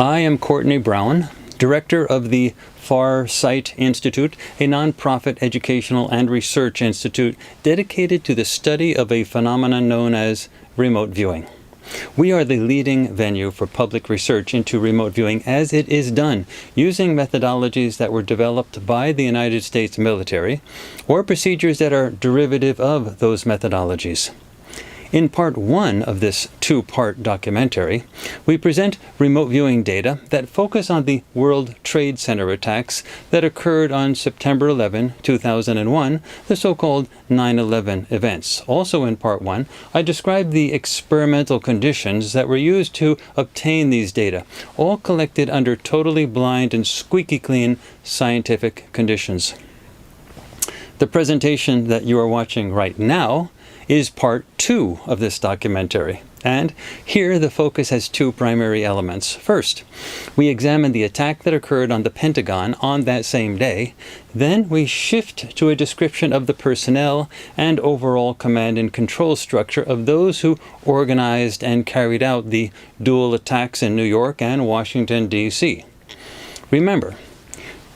I am Courtney Brown, Director of the Far Sight Institute, a nonprofit educational and research institute dedicated to the study of a phenomenon known as remote viewing. We are the leading venue for public research into remote viewing as it is done using methodologies that were developed by the United States military or procedures that are derivative of those methodologies. In part one of this two-part documentary, we present remote viewing data that focus on the World Trade Center attacks that occurred on September 11, 2001, the so-called 9/11 events. Also in part one, I describe the experimental conditions that were used to obtain these data, all collected under totally blind and squeaky clean scientific conditions. The presentation that you are watching right now is part two of this documentary. And here the focus has two primary elements. First, we examine the attack that occurred on the Pentagon on that same day. Then we shift to a description of the personnel and overall command and control structure of those who organized and carried out the dual attacks in New York and Washington, D.C. Remember,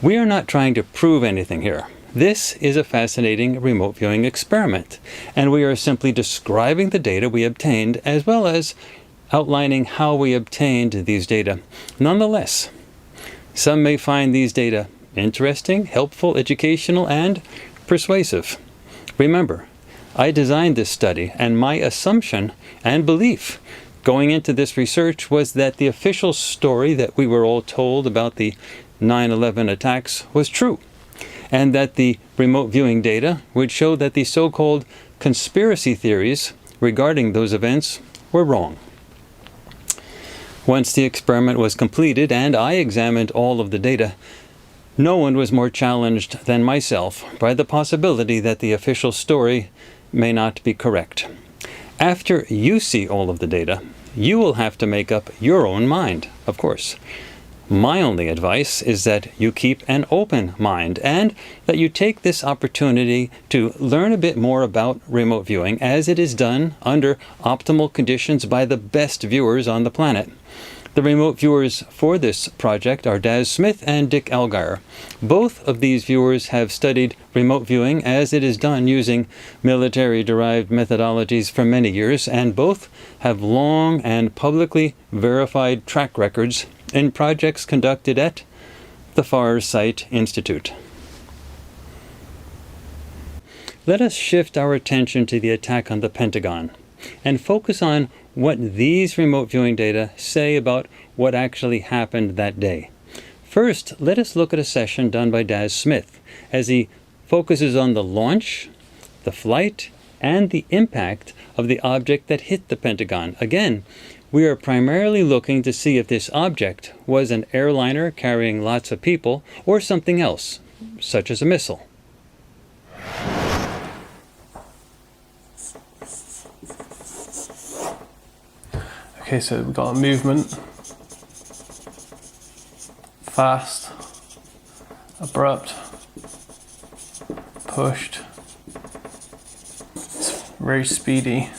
we are not trying to prove anything here. This is a fascinating remote viewing experiment, and we are simply describing the data we obtained as well as outlining how we obtained these data. Nonetheless, some may find these data interesting, helpful, educational, and persuasive. Remember, I designed this study, and my assumption and belief going into this research was that the official story that we were all told about the 9/11 attacks was true, and that the remote viewing data would show that the so-called conspiracy theories regarding those events were wrong. Once the experiment was completed and I examined all of the data, no one was more challenged than myself by the possibility that the official story may not be correct. After you see all of the data, you will have to make up your own mind, of course. My only advice is that you keep an open mind and that you take this opportunity to learn a bit more about remote viewing as it is done under optimal conditions by the best viewers on the planet. The remote viewers for this project are Daz Smith and Dick Algire. Both of these viewers have studied remote viewing as it is done using military-derived methodologies for many years, and both have long and publicly verified track records in projects conducted at the Far Sight Institute. Let us shift our attention to the attack on the Pentagon and focus on what these remote viewing data say about what actually happened that day. First, let us look at a session done by Daz Smith as he focuses on the launch, the flight, and the impact of the object that hit the Pentagon. Again, we are primarily looking to see if this object was an airliner carrying lots of people or something else, such as a missile. Okay, so we've got a movement, fast, abrupt, pushed, it's very speedy,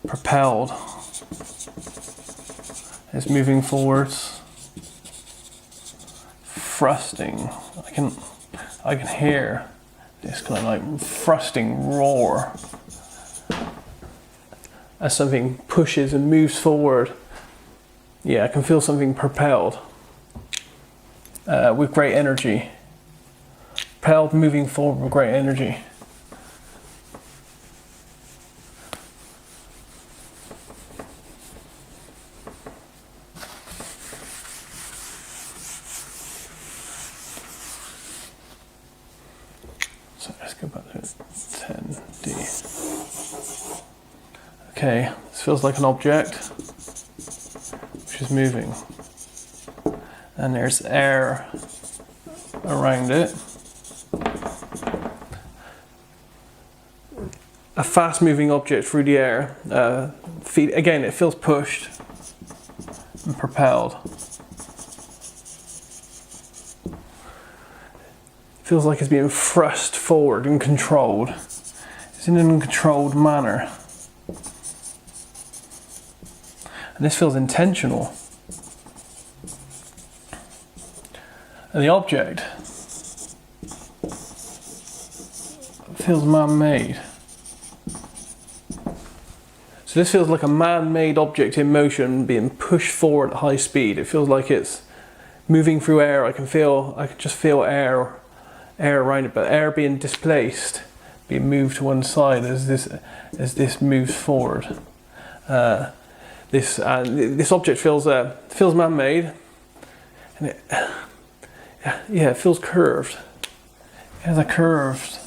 propelled, it's moving forwards, thrusting. I can hear this kind of like thrusting roar as something pushes and moves forward. Yeah, I can feel something propelled with great energy. Propelled, moving forward with great energy. So let's go back to 10D. Okay, this feels like an object which is moving, and there's air around it. A fast moving object through the air. Again, it feels pushed and propelled. Feels like it's being thrust forward and controlled. It's in an uncontrolled manner. And this feels intentional. And the object feels man-made. So this feels like a man-made object in motion being pushed forward at high speed. It feels like it's moving through air. I can just feel air around it, but air being displaced, being moved to one side as this moves forward. This object feels man-made, and it feels curved. It has a curved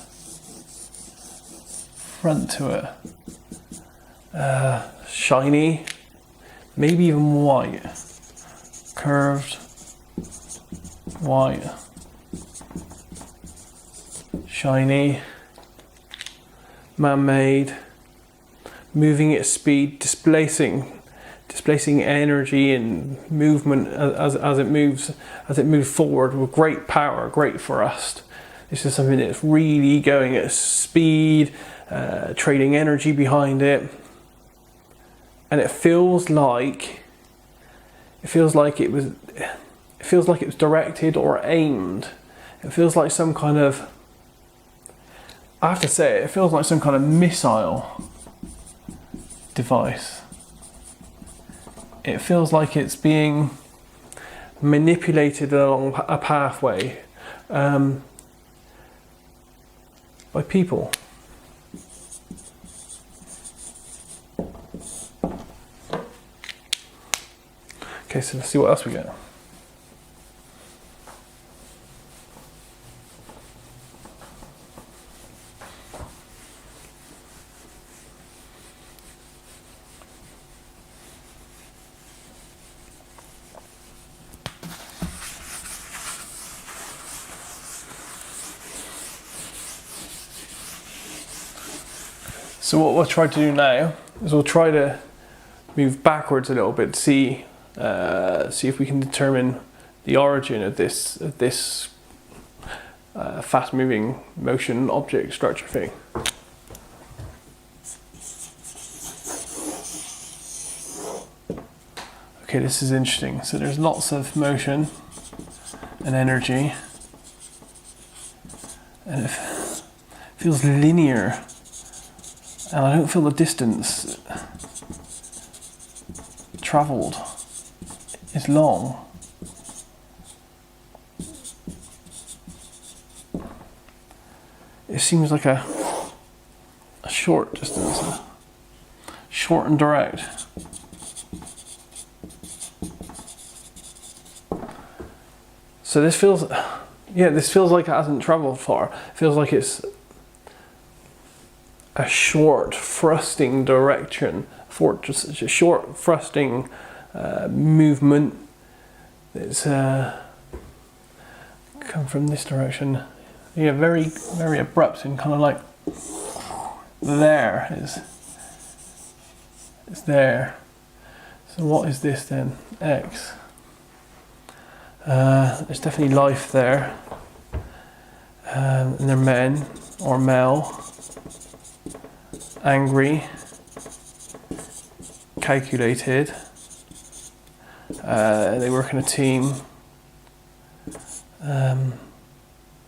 front to it. Shiny, maybe even white. Curved, white, shiny, man-made, moving at speed, displacing energy and movement as it moves forward with great power, great thrust. This is something that's really going at speed, trading energy behind it, and it feels like it was directed or aimed. It feels like some kind of, I have to say, it feels like some kind of missile device. It feels like it's being manipulated along a pathway by people. Okay, so let's see what else we get. So what we'll try to do now is we'll try to move backwards a little bit to see if we can determine the origin of this fast-moving motion object structure thing. Okay, this is interesting. So there's lots of motion and energy, and it feels linear. And I don't feel the distance travelled is long. It seems like a short distance, short and direct. So this feels like it hasn't travelled far. It feels like it's a short thrusting direction, just a short thrusting movement that's come from this direction. Yeah, very, very abrupt and kind of like there is. It's there. So what is this then? X. There's definitely life there. And they're men or male. Angry, calculated, they work in a team,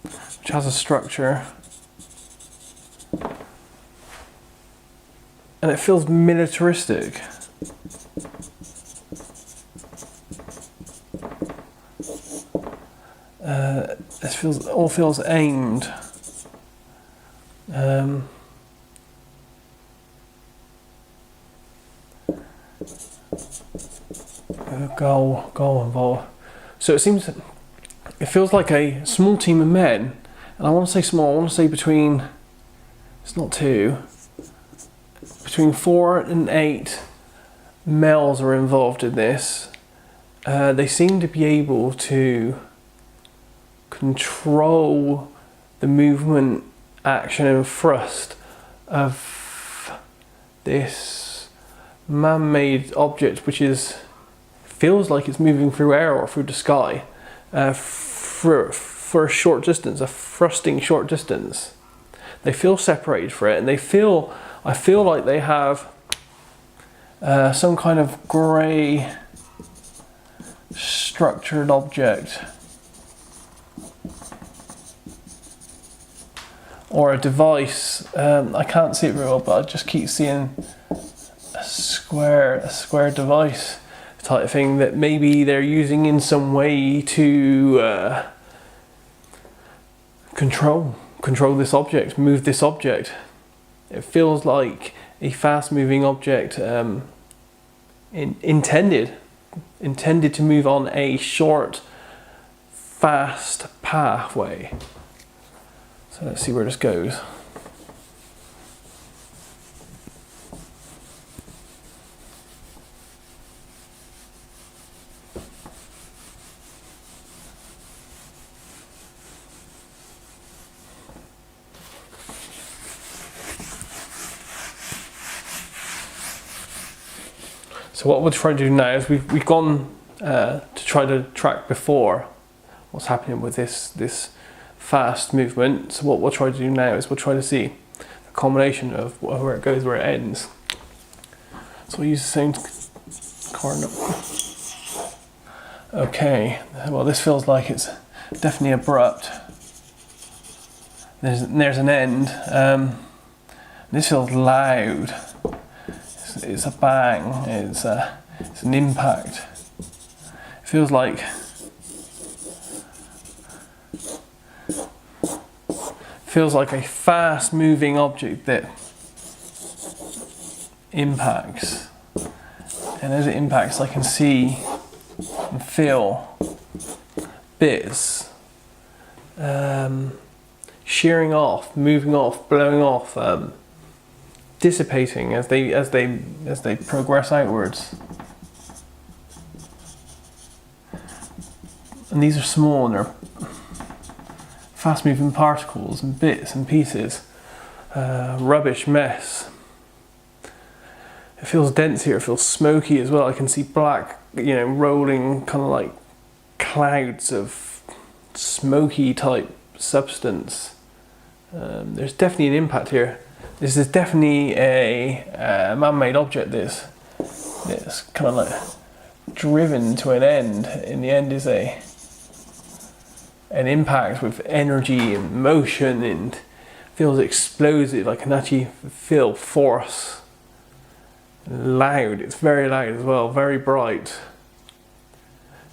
which has a structure, and it feels militaristic. This all feels aimed. Goal involved. So it feels like a small team of men, and I want to say small. I want to say between 4 and 8 males are involved in this. They seem to be able to control the movement, action, and thrust of this man-made object, which feels like it's moving through air or through the sky for a short distance, a thrusting short distance. They feel separated for it, and I feel like they have some kind of grey structured object, or a device. I can't see it very well, but I just keep seeing a square device type thing that maybe they're using in some way to control this object, move this object. It feels like a fast moving object, intended to move on a short, fast pathway. So let's see where this goes. So what we'll try to do now is we've gone to try to track before what's happening with this fast movement. So what we'll try to do now is we'll try to see a combination of where it goes, where it ends. So we'll use the same coordinate. Okay, well this feels like it's definitely abrupt. There's an end. This feels loud. It's a bang. It's an impact. It feels like a fast-moving object that impacts. And as it impacts, I can see and feel bits shearing off, moving off, blowing off. Dissipating as they progress outwards, and these are small and they're fast-moving particles and bits and pieces, rubbish mess. It feels dense here. It feels smoky as well. I can see black, rolling kind of like clouds of smoky type substance. There's definitely an impact here. This is definitely a man-made object. This kind of like driven to an end. In the end is an impact with energy and motion, and feels explosive. I can actually feel force. Loud. It's very loud as well. Very bright.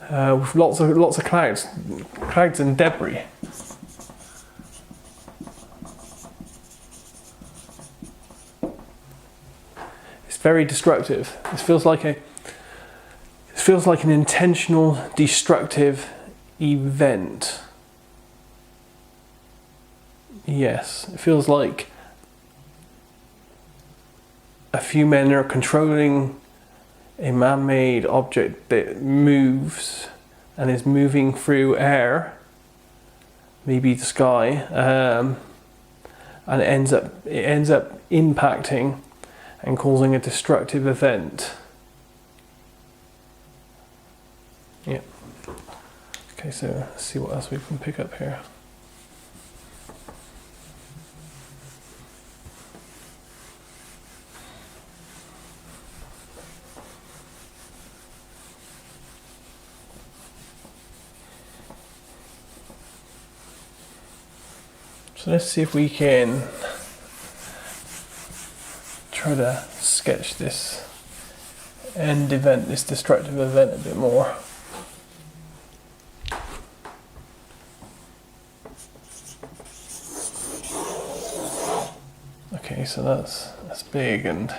With lots of clouds and debris. Very destructive. This feels like an intentional destructive event. Yes, it feels like a few men are controlling a man-made object that moves and is moving through air, maybe the sky, and it ends up impacting and causing a destructive event. Yeah. Okay, so let's see what else we can pick up here. So let's see if we can try to sketch this end event, this destructive event a bit more. Okay, so that's big and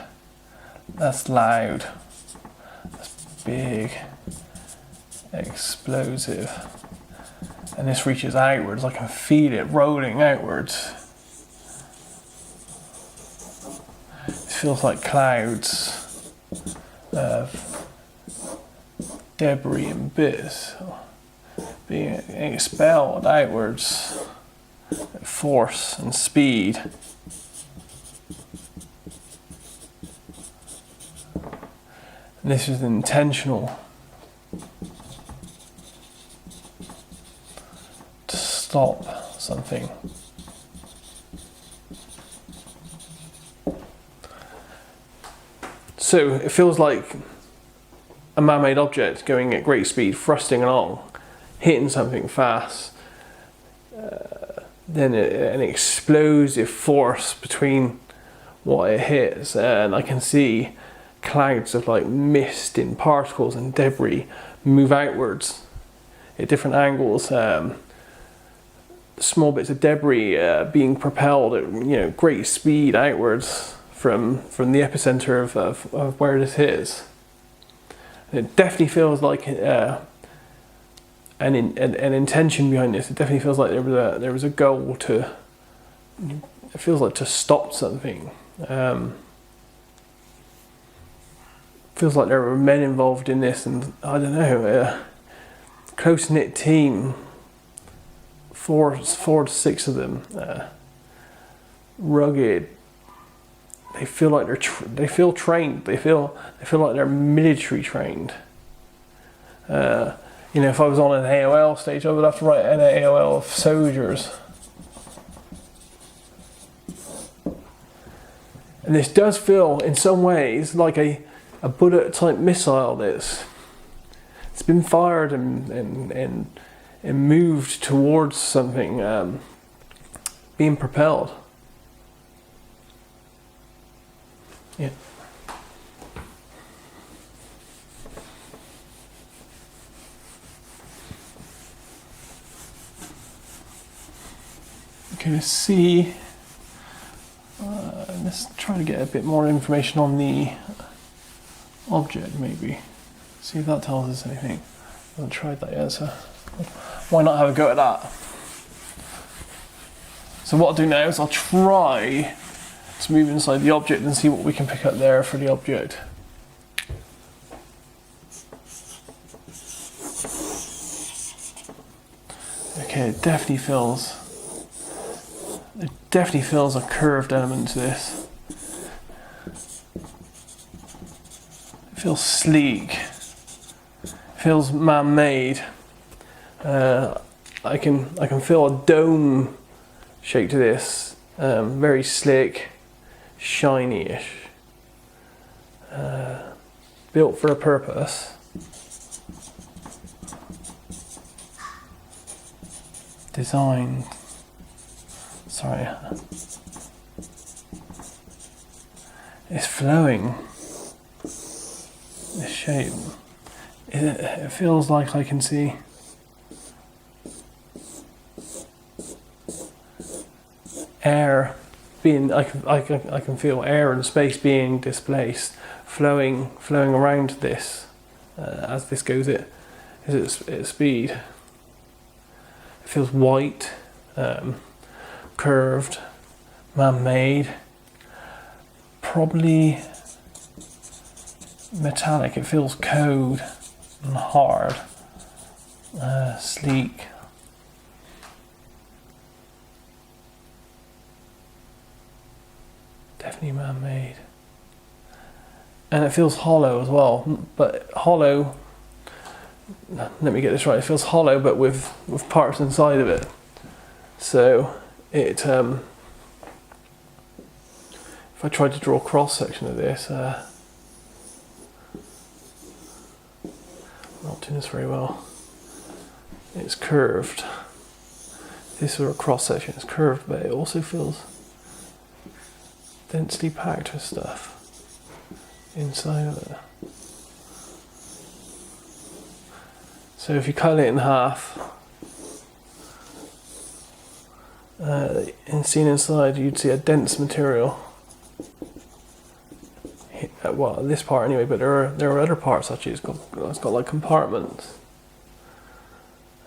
that's loud. That's big, explosive. And this reaches outwards. I can feel it rolling outwards. It feels like clouds of debris and bits being expelled outwards at force and speed. And this is intentional. To stop something. So it feels like a man-made object going at great speed, thrusting along, hitting something fast. Then an explosive force between what it hits, and I can see clouds of like mist and particles and debris move outwards at different angles. Small bits of debris being propelled at great speed outwards from the epicenter of where this is. And it definitely feels like an intention behind this. It definitely feels like there was a goal to. It feels like to stop something. Feels like there were men involved in this, and I don't know, close knit team. 4 to 6 of them, rugged. They feel like they feel trained. They feel like they're military trained. If I was on an AOL stage, I would have to write an AOL of soldiers. And this does feel, in some ways, like a bullet type missile it's been fired and moved towards something, being propelled. Yeah. Okay, let's see. Let's try to get a bit more information on the object, maybe. See if that tells us anything. I haven't tried that yet, so why not have a go at that? So what I'll do now is I'll try to move inside the object and see what we can pick up there for the object. Okay, it definitely feels a curved element to this. It feels sleek. It feels man-made. I can feel a dome shape to this. Very slick, shiny-ish. Built for a purpose. Designed. Sorry. It's flowing. This shape. It feels like I can see air being. I can feel air and space being displaced, flowing around this as this goes at its speed. It feels white, curved, man-made, probably metallic. It feels cold and hard, sleek. Definitely man-made. And it feels hollow as well, but hollow, let me get this right, it feels hollow but with parts inside of it. So it, if I tried to draw a cross section of this, not doing this very well. It's curved. This is a cross section, it's curved, but it also feels densely packed with stuff inside of it. So if you cut it in half, and seen inside, you'd see a dense material. Well, this part anyway, but there are other parts actually. It's got like compartments.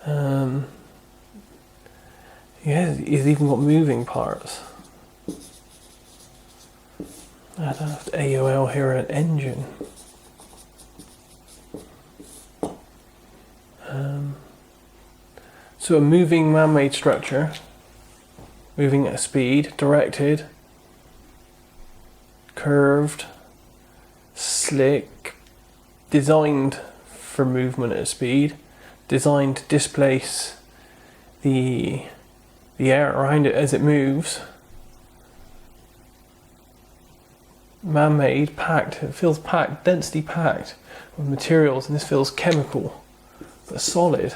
Yeah, it's even got moving parts. I don't have to AOL here an engine. So a moving man-made structure, moving at speed, directed, curved, slick, designed for movement at speed, designed to displace the air around it as it moves. man-made, packed. It feels packed, densely packed with materials, and this feels chemical, but solid.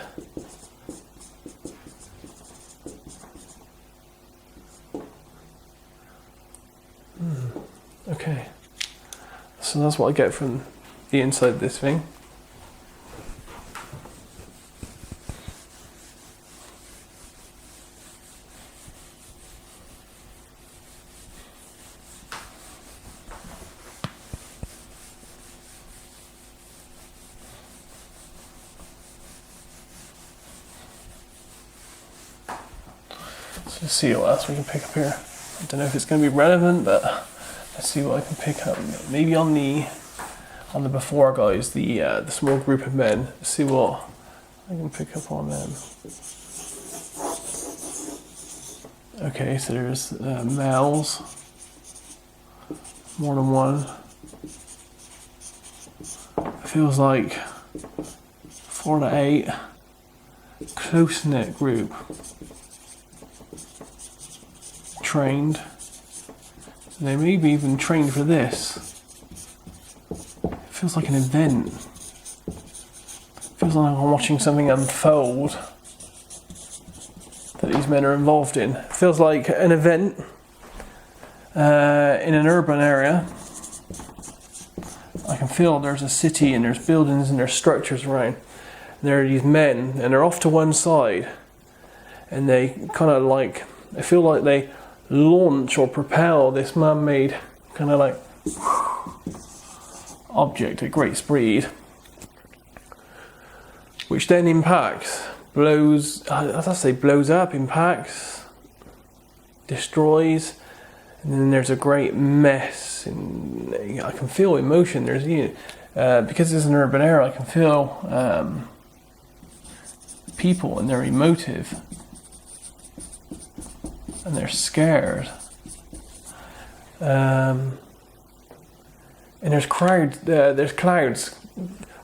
Okay, so that's what I get from the inside of this thing. So let's see what else we can pick up here. I don't know if it's going to be relevant, but let's see what I can pick up. Maybe on the before guys, the small group of men. Let's see what I can pick up on them. Okay, so there's males, more than one. It feels like 4 to 8, close-knit group. Trained. So they may be even trained for this. It feels like an event. It feels like I'm watching something unfold that these men are involved in. It feels like an event in an urban area. I can feel there's a city and there's buildings and there's structures around. And there are these men and they're off to one side and they kind of like, I feel like they launch or propel this man-made kind of like object at great speed, which then impacts, blows up, impacts, destroys, and then there's a great mess. And I can feel emotion. There's because it's an urban area, I can feel people and they're emotive. And they're scared. And there's clouds,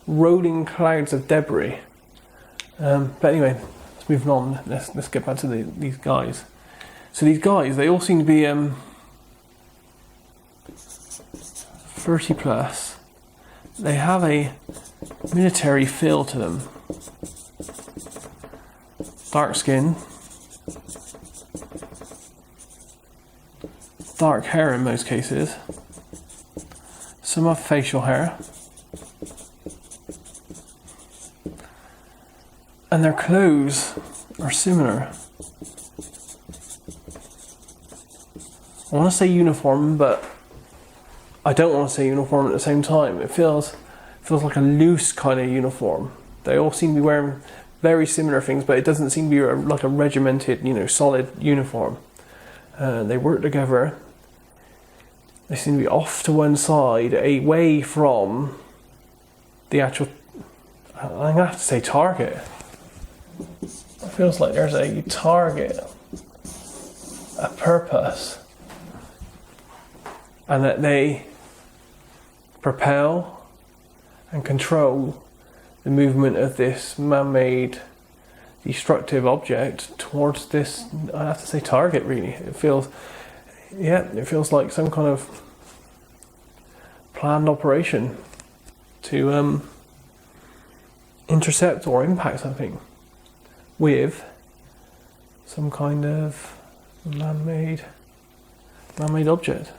rolling clouds of debris. But anyway, let's move on. Let's get back to these guys. So these guys, they all seem to be 30 plus. They have a military feel to them. Dark skin. Dark hair in most cases. Some have facial hair. And their clothes are similar. I want to say uniform, but I don't want to say uniform at the same time. It feels like a loose kind of uniform. They all seem to be wearing very similar things, but it doesn't seem to be like a regimented, solid uniform. They work together. They seem to be off to one side, away from the actual, I'm going to have to say target. It feels like there's a target, a purpose, and that they propel and control the movement of this man-made destructive object towards this, I have to say target really. It feels like some kind of planned operation to intercept or impact something with some kind of man-made object.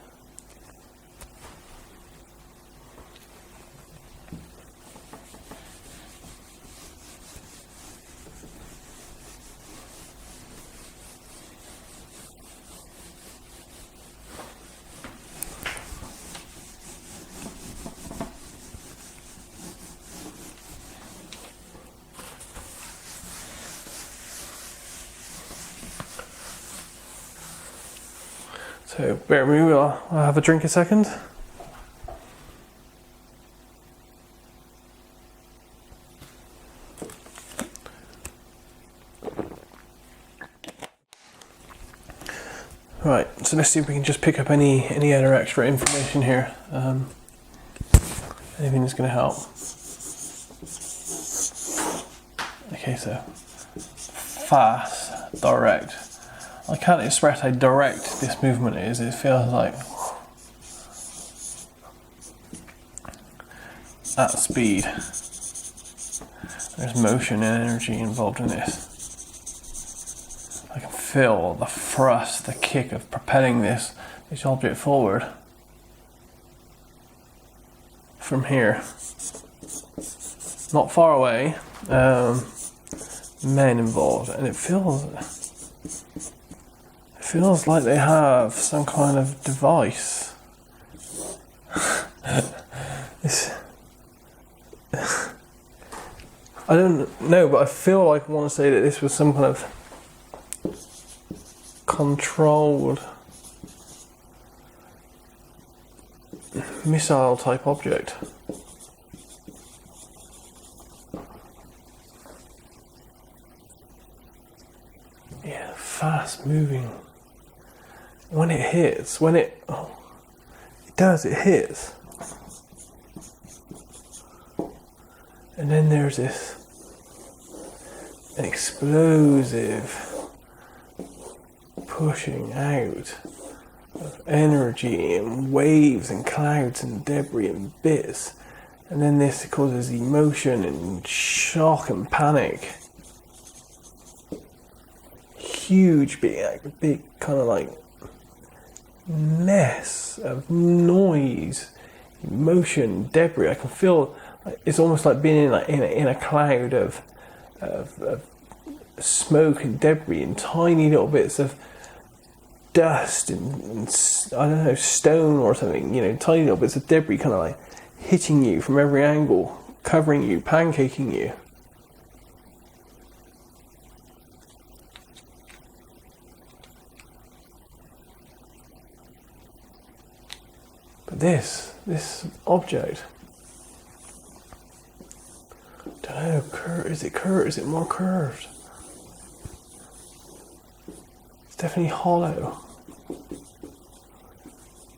So bear with me, I'll have a drink a second. Right, so let's see if we can just pick up any other extra information here. Anything that's going to help. Okay, so fast, direct. I can't express how direct this movement is. It feels like at speed. There's motion and energy involved in this. I can feel the thrust, the kick of propelling this object forward from here. Not far away, men involved, and it feels like they have some kind of device. I don't know, but I feel like I want to say that this was some kind of controlled missile type object. Yeah, fast moving. When it hits, it hits. And then there's this explosive pushing out of energy and waves and clouds and debris and bits. And then this causes emotion and shock and panic. Huge, big kind of like mess of noise, emotion, debris. I can feel it's almost like being in a cloud of smoke and debris and tiny little bits of dust and I don't know, stone or something, tiny little bits of debris kind of like hitting you from every angle, covering you, pancaking you. But this object, I don't know, is it curved? Is it more curved? It's definitely hollow.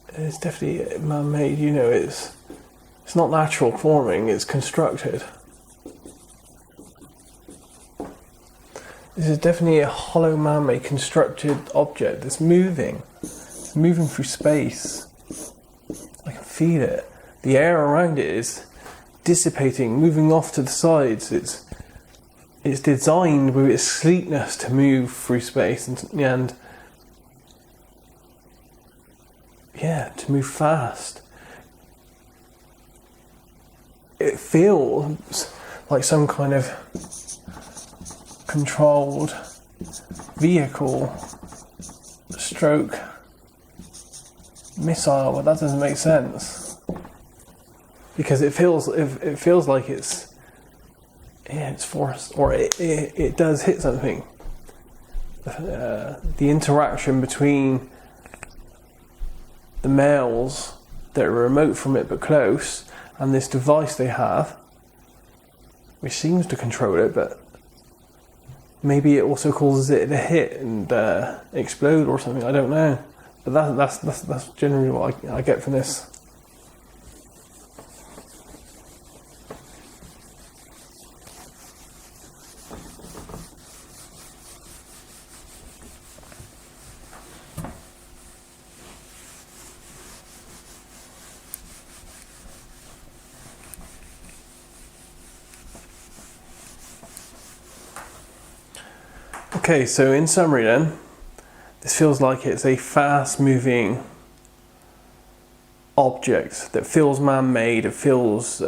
It's definitely man-made, it's not natural forming, it's constructed. This is definitely a hollow man-made constructed object that's moving. It's moving through space. I can feel it. The air around it is dissipating, moving off to the sides. It's designed with its sleekness to move through space and to move fast. It feels like some kind of controlled vehicle stroke missile, but that doesn't make sense because it feels like it's forced, or it does hit something. The interaction between the males that are remote from it but close, and this device they have, which seems to control it, but maybe it also causes it to hit and explode or something. I don't know, but that's generally what I get from this. Okay, so in summary then, this feels like it's a fast-moving object that feels man-made, it feels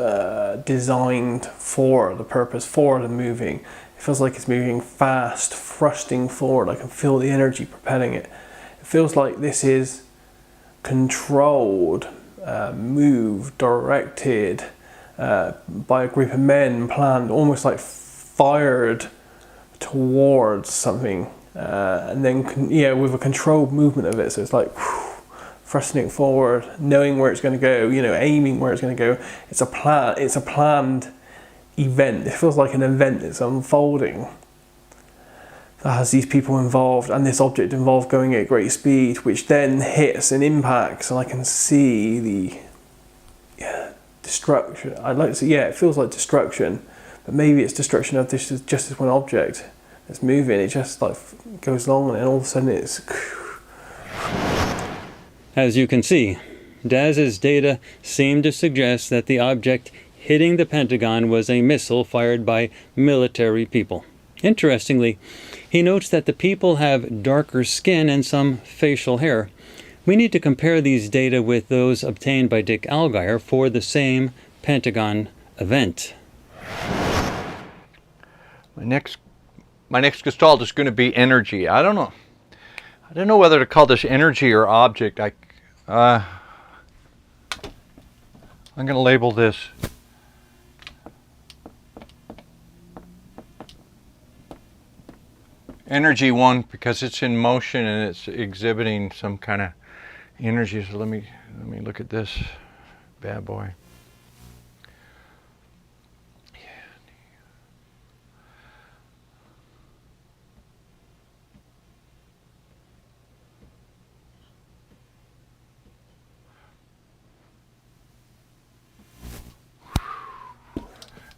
designed for the purpose, for the moving. It feels like it's moving fast, thrusting forward. I can feel the energy propelling it. It feels like this is controlled, moved, directed by a group of men, planned, almost like fired towards something, and then with a controlled movement of it. So it's like thrusting it forward, knowing where it's going to go, aiming where it's going to go. It's a planned event. It feels like an event that's unfolding that has these people involved and this object involved going at great speed, which then hits and impacts, and I can see the destruction. I'd like to say, it feels like destruction. But maybe it's destruction of just this one object that's moving. It just like goes along, and then all of a sudden it's... As you can see, Daz's data seem to suggest that the object hitting the Pentagon was a missile fired by military people. Interestingly, he notes that the people have darker skin and some facial hair. We need to compare these data with those obtained by Dick Allgaier for the same Pentagon event. My next gestalt is going to be energy. I don't know whether to call this energy or object. I'm going to label this energy 1 because it's in motion and it's exhibiting some kind of energy. So let me look at this bad boy.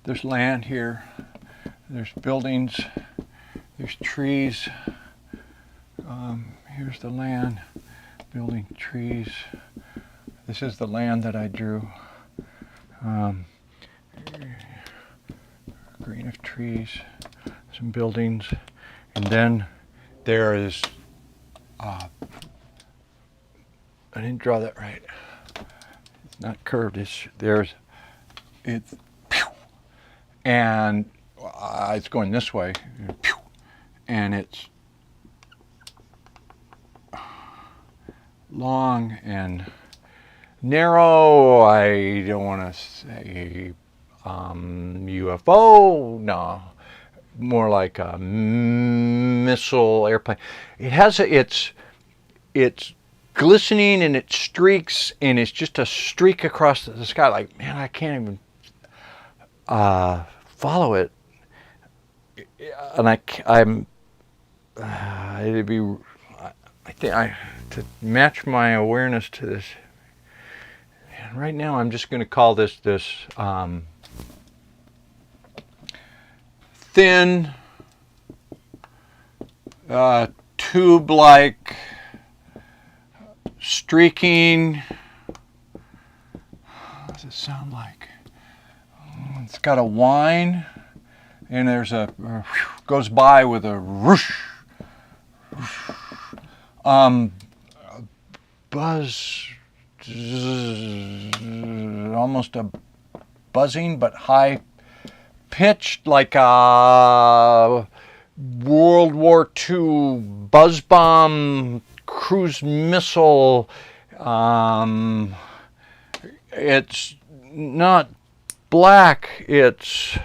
There's land here, there's buildings, there's trees. Here's the land, building, trees. This is the land that I drew. Green of trees, some buildings, and then there is, I didn't draw that right. It's not curved, it's and it's going this way, and it's long and narrow. I don't want to say UFO, no, more like a missile airplane. It has it's glistening and it streaks, and it's just a streak across the sky. Like, man, I can't even follow it, and I think to match my awareness to this. And right now, I'm just going to call this thin, tube-like, streaking. What does it sound like? It's got a whine, and there's goes by with a whoosh, buzz, almost a buzzing, but high pitched, like a World War II buzz bomb cruise missile. It's not black, it's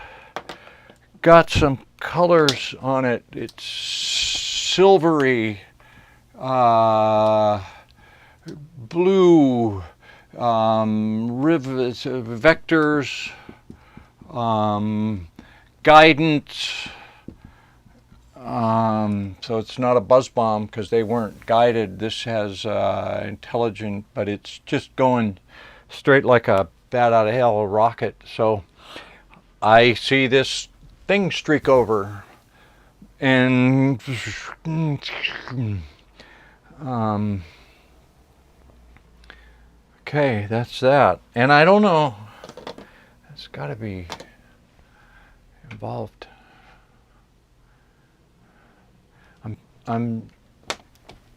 got some colors on it. It's silvery, blue, rivets, vectors, guidance. So it's not a buzz bomb because they weren't guided. This has intelligent, but it's just going straight like a bat out of hell, a rocket. So I see this thing streak over, and okay, that's that. And I don't know, it's got to be involved. I'm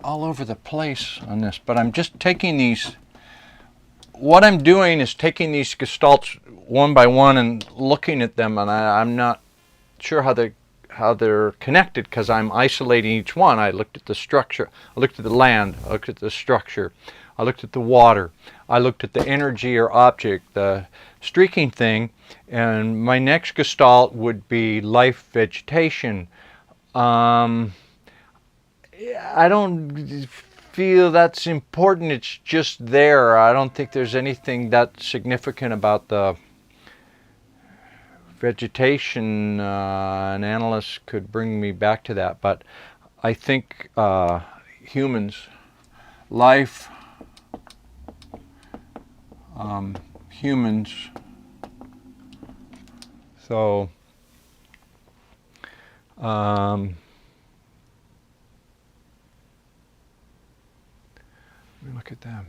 all over the place on this, but I'm just taking these. What I'm doing is taking these gestalts one by one and looking at them, and I'm not sure how they're connected because I'm isolating each one. I looked at the structure, I looked at the land, I looked at the structure, I looked at the water, I looked at the energy or object, the streaking thing, and my next gestalt would be life, vegetation. I don't feel that's important. It's just there. I don't think there's anything that significant about the vegetation. An analyst could bring me back to that, but I think humans, life, humans. So let me look at them.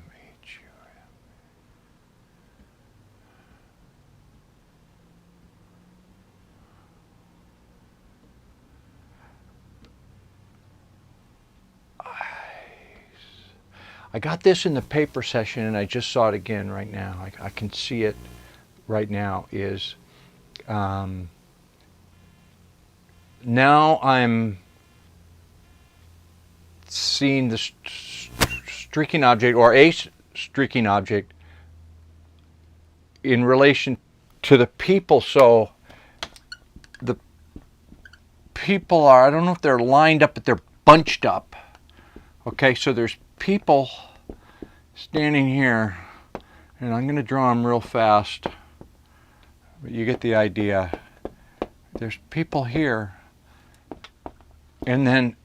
I got this in the paper session, and I just saw it again right now. I can see it right now. Is now I'm seeing the streaking object, or a streaking object, in relation to the people. So the people are, I don't know if they're lined up, but they're bunched up. Okay, so there's people standing here, and I'm going to draw them real fast, but you get the idea. There's people here, and then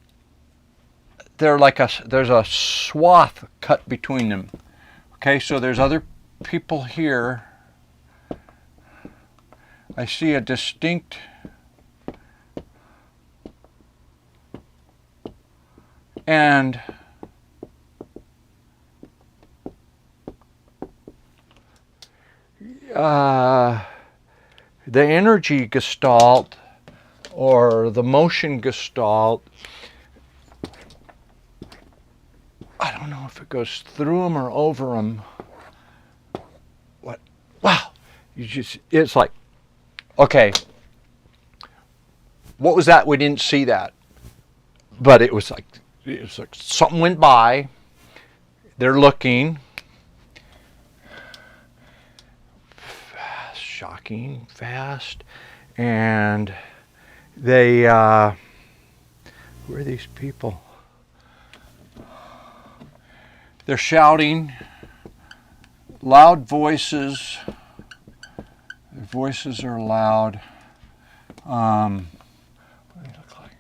there's a swath cut between them. Okay, so there's other people here. I see a distinct and the energy gestalt or the motion gestalt, I don't know if it goes through them or over them. What? Wow! It's like, okay, what was that? We didn't see that, but it was like something went by. They're looking. Shocking, fast, and they. Who are these people? They're shouting, loud voices. Their voices are loud. What do they look like?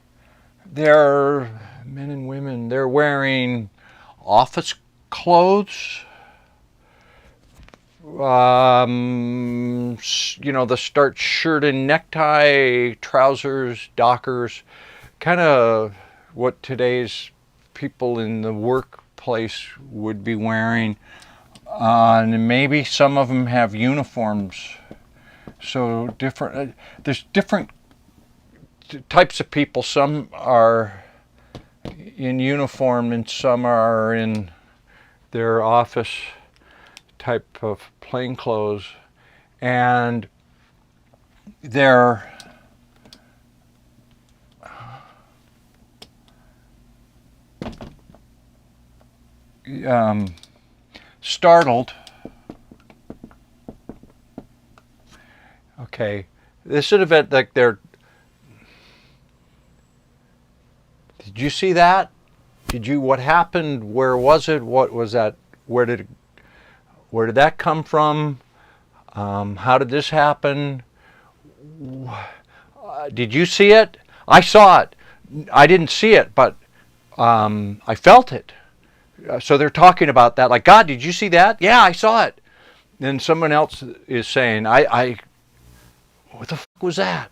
They're men and women. They're wearing office clothes. You know, the starched shirt and necktie, trousers, dockers, kind of what today's people in the workplace would be wearing. And maybe some of them have uniforms. So different. There's different types of people. Some are in uniform, and some are in their office type of plain clothes, and they're startled. Okay, this is an event like they're. Did you see that? Did you? What happened? Where was it? What was that? Where did that come from? How did this happen? Did you see it? I saw it. I didn't see it, but I felt it. So they're talking about that. Like, God, did you see that? Yeah, I saw it. Then someone else is saying, what the fuck was that?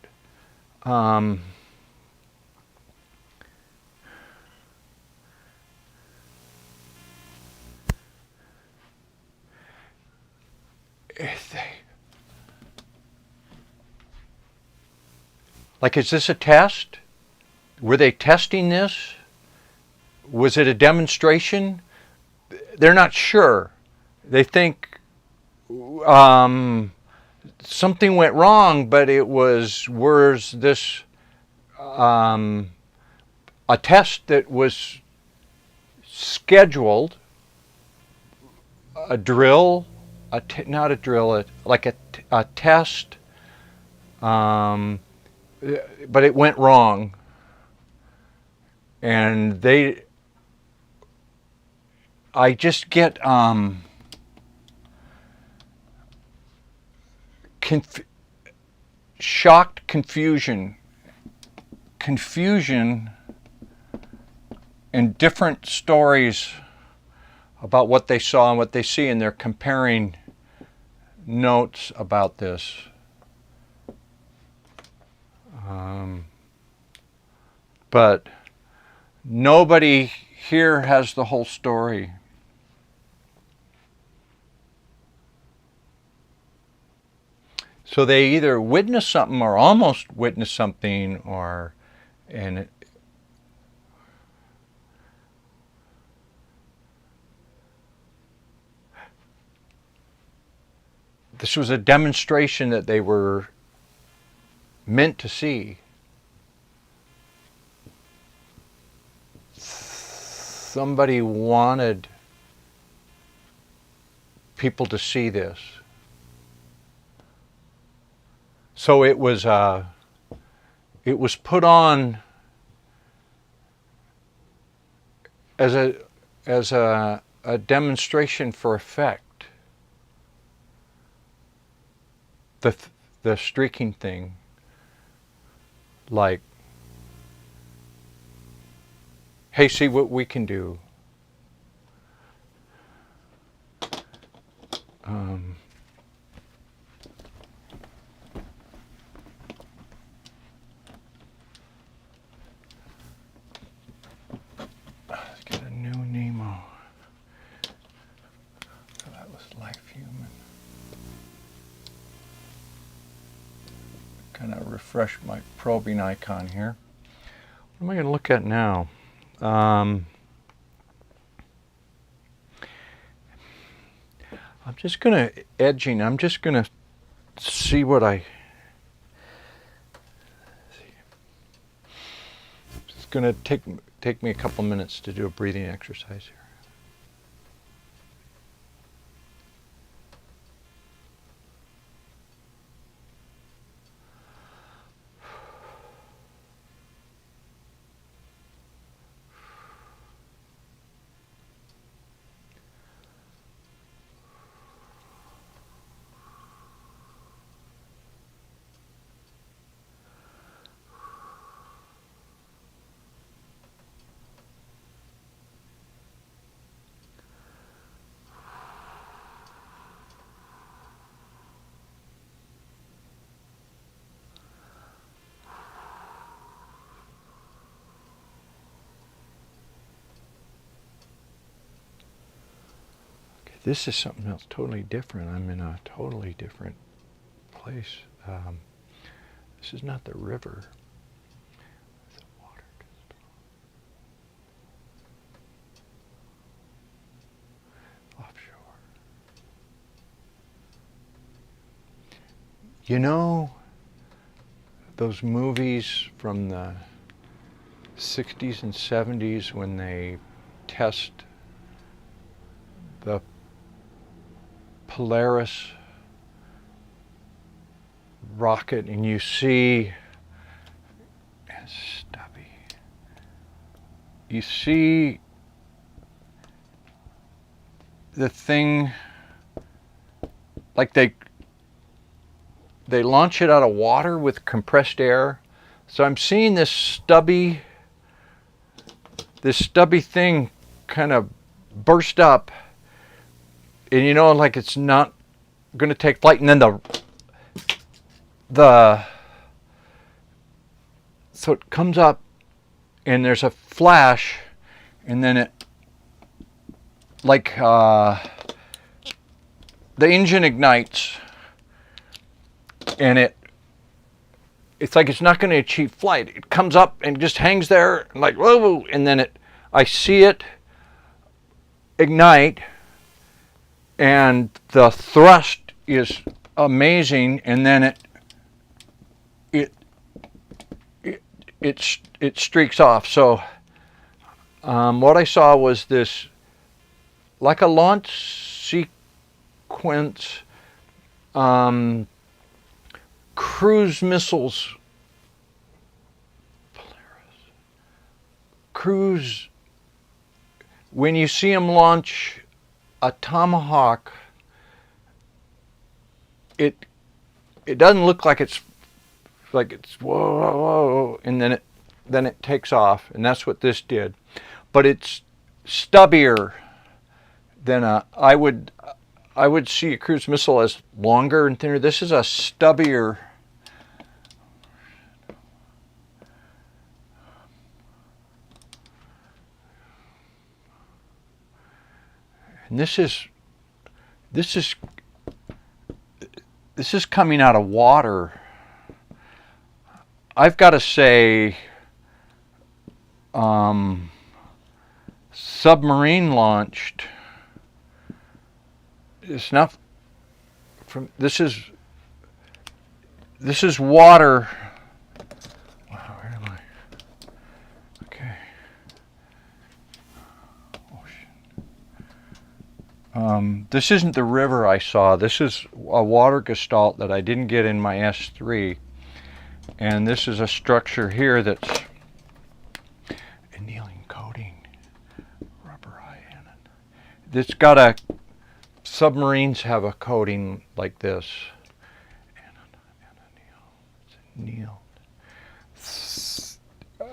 Like, is this a test? Were they testing this? Was it a demonstration? They're not sure. They think something went wrong, but was this a test that was scheduled, a drill, not a drill, like a test, but it went wrong, and I just get shocked confusion and different stories about what they saw and what they see, and they're comparing notes about this. But nobody here has the whole story. So they either witness something or almost witness something, this was a demonstration that they were meant to see. Somebody wanted people to see this. So it was put on as a demonstration for effect. The streaking thing, like, hey, see what we can do. Let's get a new Nemo. So that was Life Human. Kind of refresh my probing icon here. What am I going to look at now? I'm just going to edging. I'm just going to see what I. It's going to take me a couple minutes to do a breathing exercise here. This is something else totally different. I'm in a totally different place. This is not the river. It's a water crystal. Offshore. You know those movies from the 60s and 70s when they test the Polaris rocket and you see stubby. You see the thing like they launch it out of water with compressed air. So I'm seeing this stubby thing kind of burst up. And you know, like it's not going to take flight, and then so it comes up, and there's a flash, and then it, like the engine ignites, and it's like it's not going to achieve flight. It comes up and just hangs there, like whoa, and then I see it ignite. And the thrust is amazing, and then it streaks off. So what I saw was this, like a launch sequence, cruise missiles, cruise. When you see them launch a Tomahawk, it doesn't look like it's whoa, whoa, whoa, and then it takes off, and that's what this did. But it's stubbier than I would see a cruise missile as longer and thinner. This is a stubbier. And this is coming out of water. I've got to say, submarine launched. It's not this is water. Wow, where am I? Okay. This isn't the river I saw. This is a water gestalt that I didn't get in my S3. And this is a structure here that's annealing coating, rubber high-end. It's got a, submarines have a coating like this. Annealed.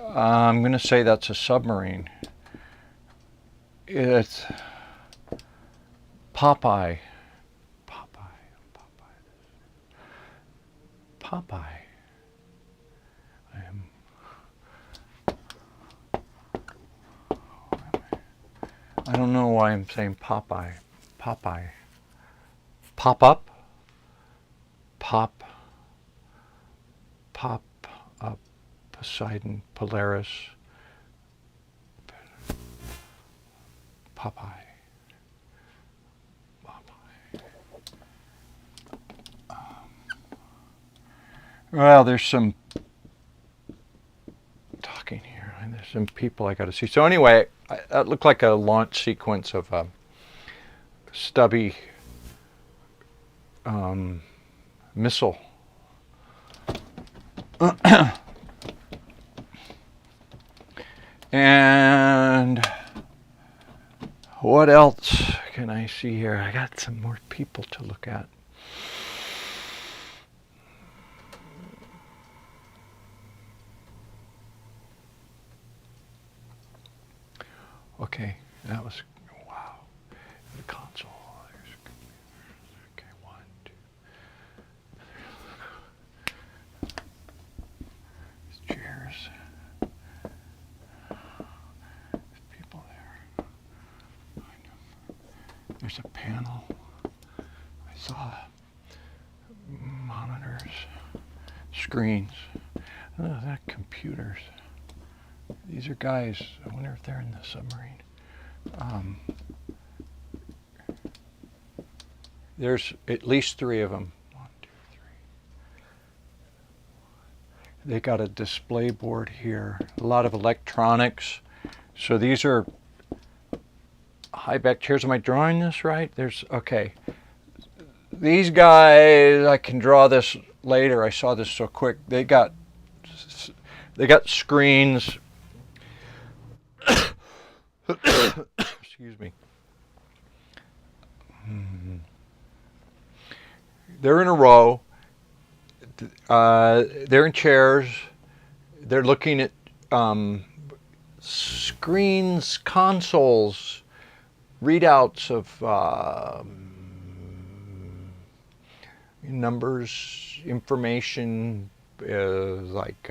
I'm going to say that's a submarine. It's Popeye. I don't know why I'm saying Popeye. Pop up. Pop up. Poseidon. Polaris. Popeye. Well, there's some talking here, and there's some people I got to see. So anyway, that looked like a launch sequence of a stubby missile. And what else can I see here? I got some more people to look at. Okay, that was, wow. The console, there's, okay, 1, 2. There's chairs. There's people there. There's a panel. I saw monitors, screens. Oh, that computers. These are guys, I wonder if they're in the submarine. There's at least 3 of them. 1, 2, 3. They got a display board here, a lot of electronics. So these are high-back chairs. Am I drawing this right? Okay. These guys, I can draw this later. I saw this so quick. They got screens. Excuse me. They're in a row. They're in chairs. They're looking at screens, consoles, readouts of numbers, information, like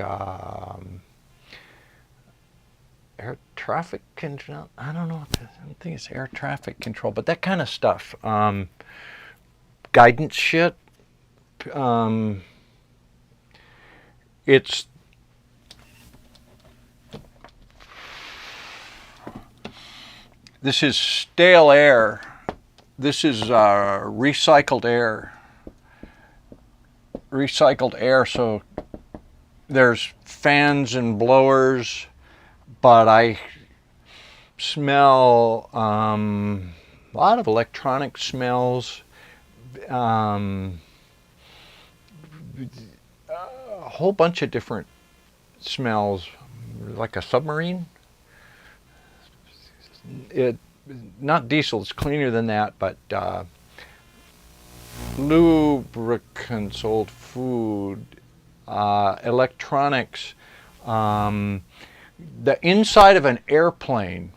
air traffic control. I don't know. I don't think it's air traffic control, but that kind of stuff. Guidance shit. It's this is stale air. This is recycled air. Recycled air. So there's fans and blowers. But I smell a lot of electronic smells, a whole bunch of different smells, like a submarine. Not diesel, it's cleaner than that, but lubricants, old food, electronics. The inside of an airplane.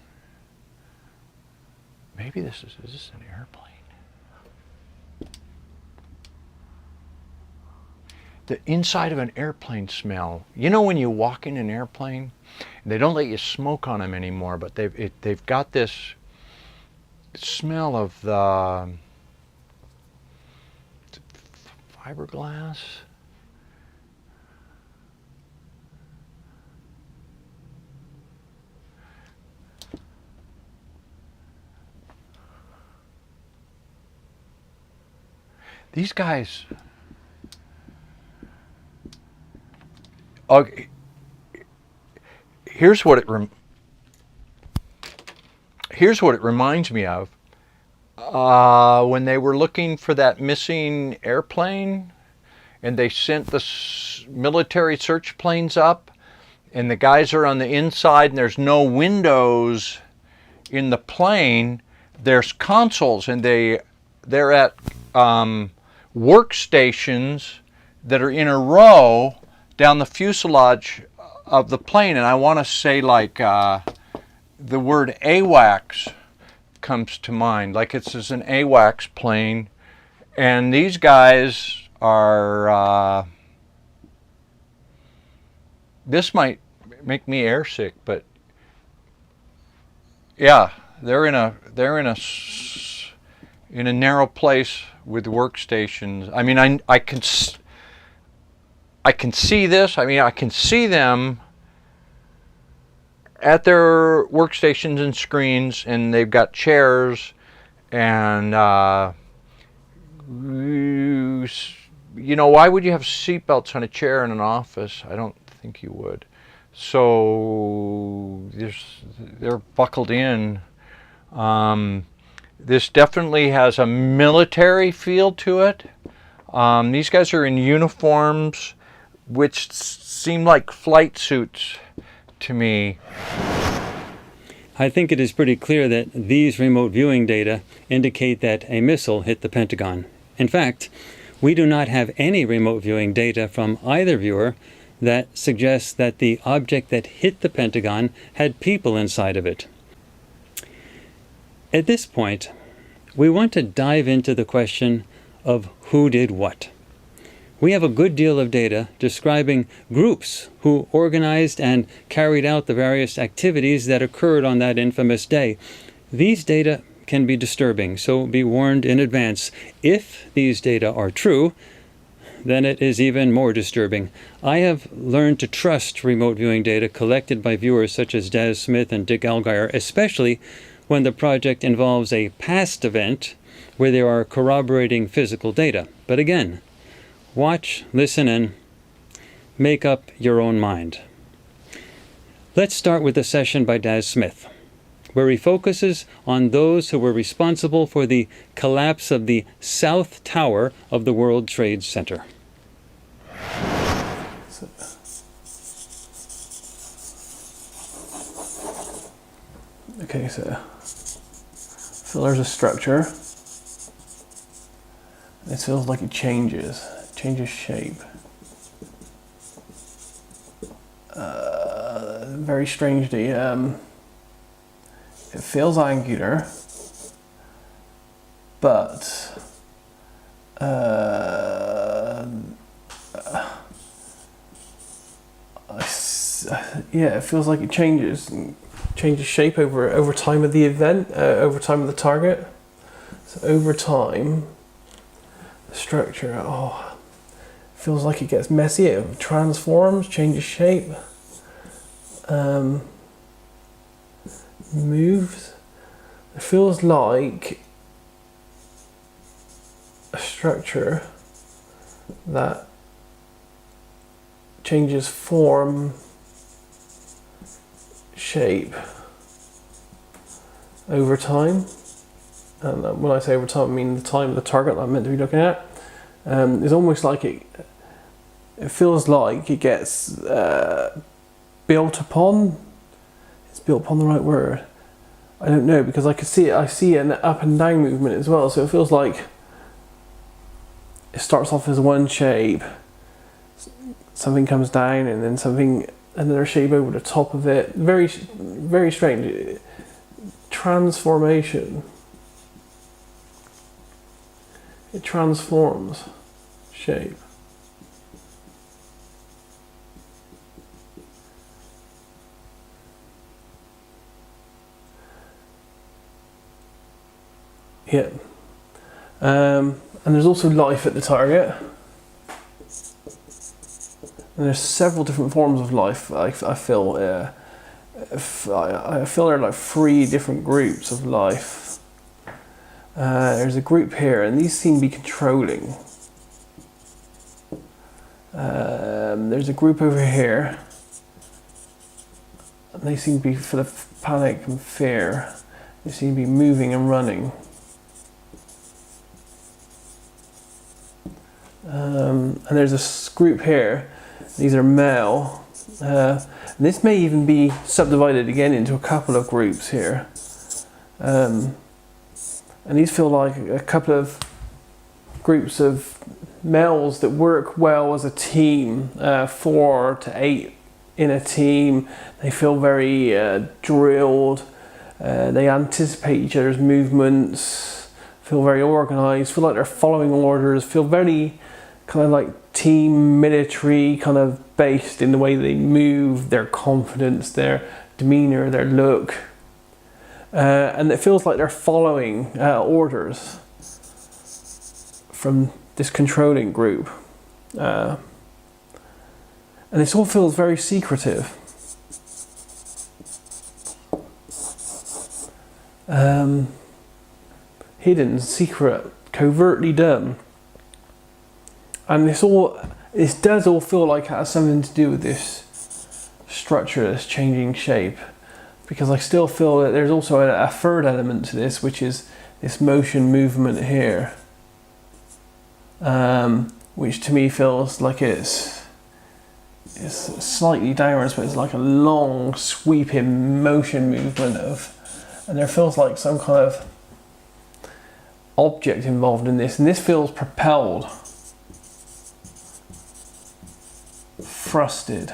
Maybe is this an airplane? The inside of an airplane smell. You know when you walk in an airplane, they don't let you smoke on them anymore, but they've got this smell of the fiberglass. these guys. Okay, here's what it reminds me of. When they were looking for that missing airplane, and they sent the military search planes up, and the guys are on the inside, and there's no windows in the plane. There's consoles, and they're at workstations that are in a row down the fuselage of the plane. And I want to say, like, the word AWACS comes to mind, like it's an AWACS plane, and these guys are this might make me airsick, but yeah, they're in a narrow place with workstations. I mean, I can see this. I mean, I can see them at their workstations and screens, and they've got chairs, and you know, why would you have seatbelts on a chair in an office? I don't think you would. So they're buckled in. This definitely has a military feel to it. These guys are in uniforms, which seem like flight suits to me. I think it is pretty clear that these remote viewing data indicate that a missile hit the Pentagon. In fact, we do not have any remote viewing data from either viewer that suggests that the object that hit the Pentagon had people inside of it. At this point, we want to dive into the question of who did what. We have a good deal of data describing groups who organized and carried out the various activities that occurred on that infamous day. These data can be disturbing, so be warned in advance. If these data are true, then it is even more disturbing. I have learned to trust remote viewing data collected by viewers such as Daz Smith and Dick Allgaier, especially when the project involves a past event where there are corroborating physical data. But again, watch, listen, and make up your own mind. Let's start with a session by Daz Smith, where he focuses on those who were responsible for the collapse of the South Tower of the World Trade Center. Okay, so there's a structure. It feels like it changes shape. Very strangely, it feels angular, but yeah, it feels like it changes shape over time of the event, over time of the target. So over time, the structure, feels like it gets messy, it transforms, changes shape, moves. It feels like a structure that changes form, shape over time. And when I say over time, I mean the time of the target that I'm meant to be looking at. It's almost like it feels like it gets built upon. Is built upon the right word? I don't know, because I see an up and down movement as well. So it feels like it starts off as one shape, something comes down, and then another shape over the top of it. Very, very strange. Transformation. It transforms shape. Yeah. And there's also life at the target. And there's several different forms of life. I feel there are like 3 different groups of life. There's a group here, and these seem to be controlling There's a group over here. They seem to be full of panic and fear. They seem to be moving and running. And there's a group here. These are male. And this may even be subdivided again into a couple of groups here. And these feel like a couple of groups of males that work well as a team, 4 to 8 in a team. They feel very drilled. They anticipate each other's movements, feel very organized, feel like they're following orders, feel very kind of like team military kind of based in the way they move, their confidence, their demeanor, their look. And it feels like they're following orders from this controlling group. And this all feels very secretive. Hidden, secret, covertly done. And this does all feel like it has something to do with this structure that's changing shape. Because I still feel that there's also a third element to this, which is this motion movement here. Which to me feels like it's slightly downwards, but it's like a long sweeping motion movement and there feels like some kind of object involved in this, and this feels propelled, thrusted.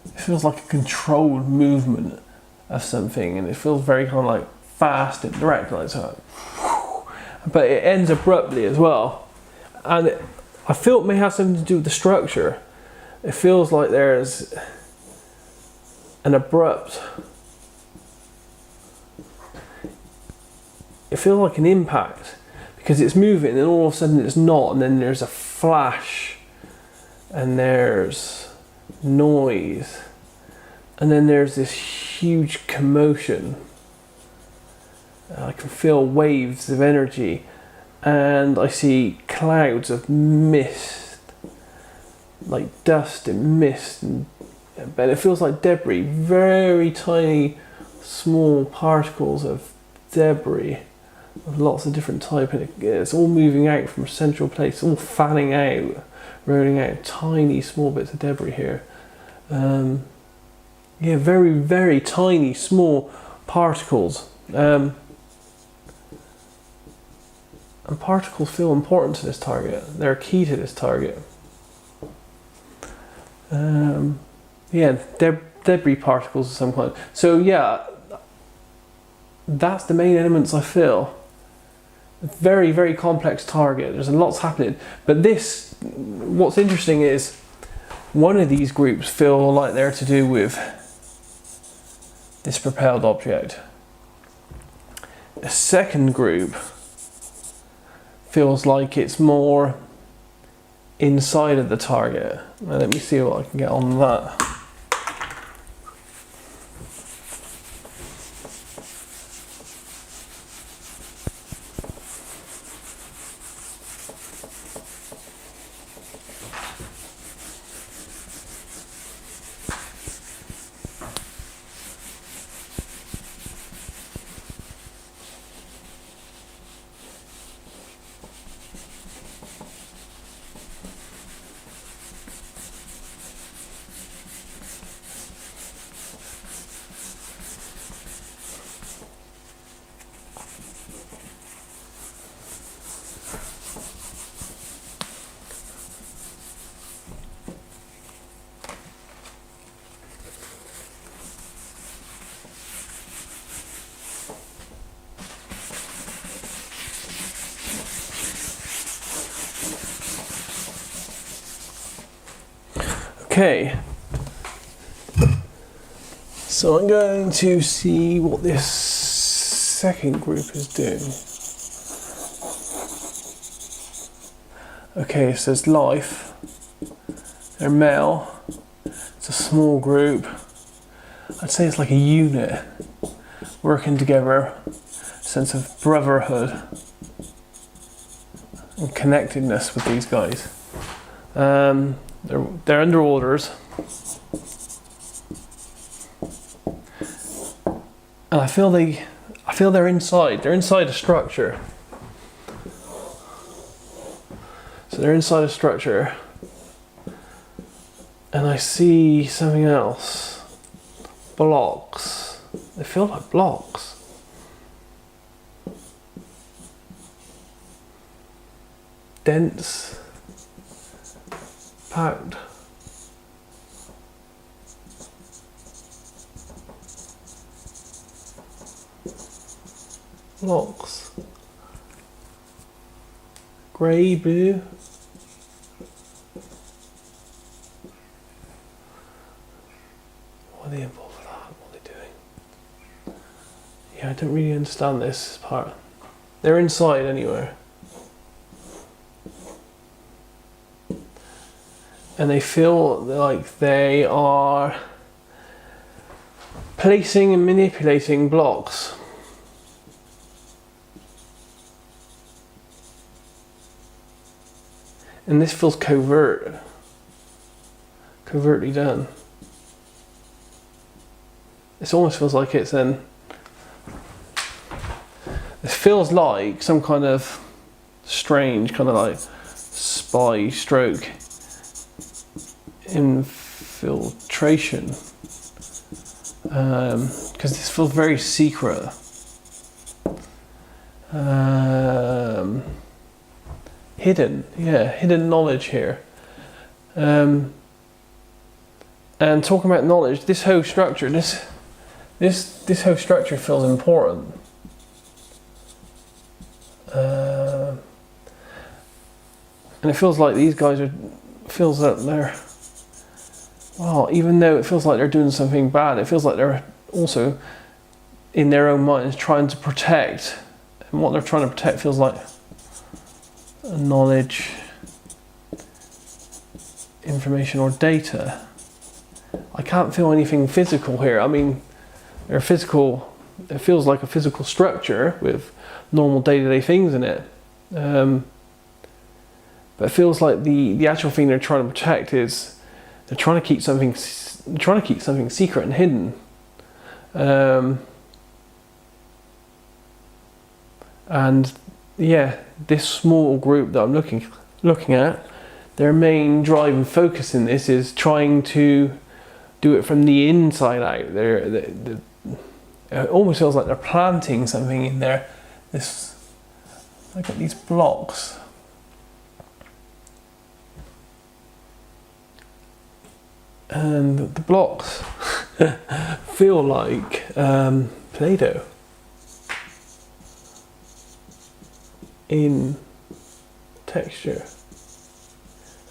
It feels like a controlled movement of something, and it feels very kind of like fast and direct, like so. But it ends abruptly as well, and I feel it may have something to do with the structure. It feels like there's an abrupt, it feels like an impact because it's moving and all of a sudden it's not, and then there's a flash and there's noise and then there's this huge commotion. I can feel waves of energy and I see clouds of mist, like dust and mist, but it feels like debris, very tiny small particles of debris of lots of different type, and it's all moving out from a central place, all fanning out, rolling out tiny small bits of debris here. Yeah, very, very tiny small particles. And particles feel important to this target. They're key to this target. Yeah, debris particles of some kind. So yeah, that's the main elements I feel. Very, very complex target. There's lots happening. But this, what's interesting is one of these groups feel like they're to do with this propelled object. A second group feels like it's more inside of the target. Now let me see what I can get on that. Okay, so I'm going to see what this second group is doing. Okay, so it's life, they're male, it's a small group. I'd say it's like a unit, working together, sense of brotherhood and connectedness with these guys. They're under orders, and I feel they're inside. They're inside a structure. So they're inside a structure, and I see something else. Blocks. They feel like blocks. Dense. Packed. Blocks. Grey, blue. What are they involved with that? What are they doing? Yeah, I don't really understand this part. They're inside anyway. And they feel like they are placing and manipulating blocks. And this feels covertly done. This almost feels like it's this feels like some kind of strange kind of like spy stroke infiltration, because this feels very secret. Hidden knowledge here. And talking about knowledge, this whole structure, this whole structure feels important. And it feels like these guys feels that they're, well, even though it feels like they're doing something bad, it feels like they're also, in their own minds, trying to protect. And what they're trying to protect feels like knowledge, information, or data. I can't feel anything physical here. I mean, they're physical. It feels like a physical structure with normal day-to-day things in it. But it feels like the actual thing they're trying to protect is they're trying to keep something secret and hidden. And yeah, this small group that I'm looking at, their main drive and focus in this is trying to do it from the inside out. It almost feels like they're planting something in there. I got these blocks. And the blocks feel like Play-Doh in texture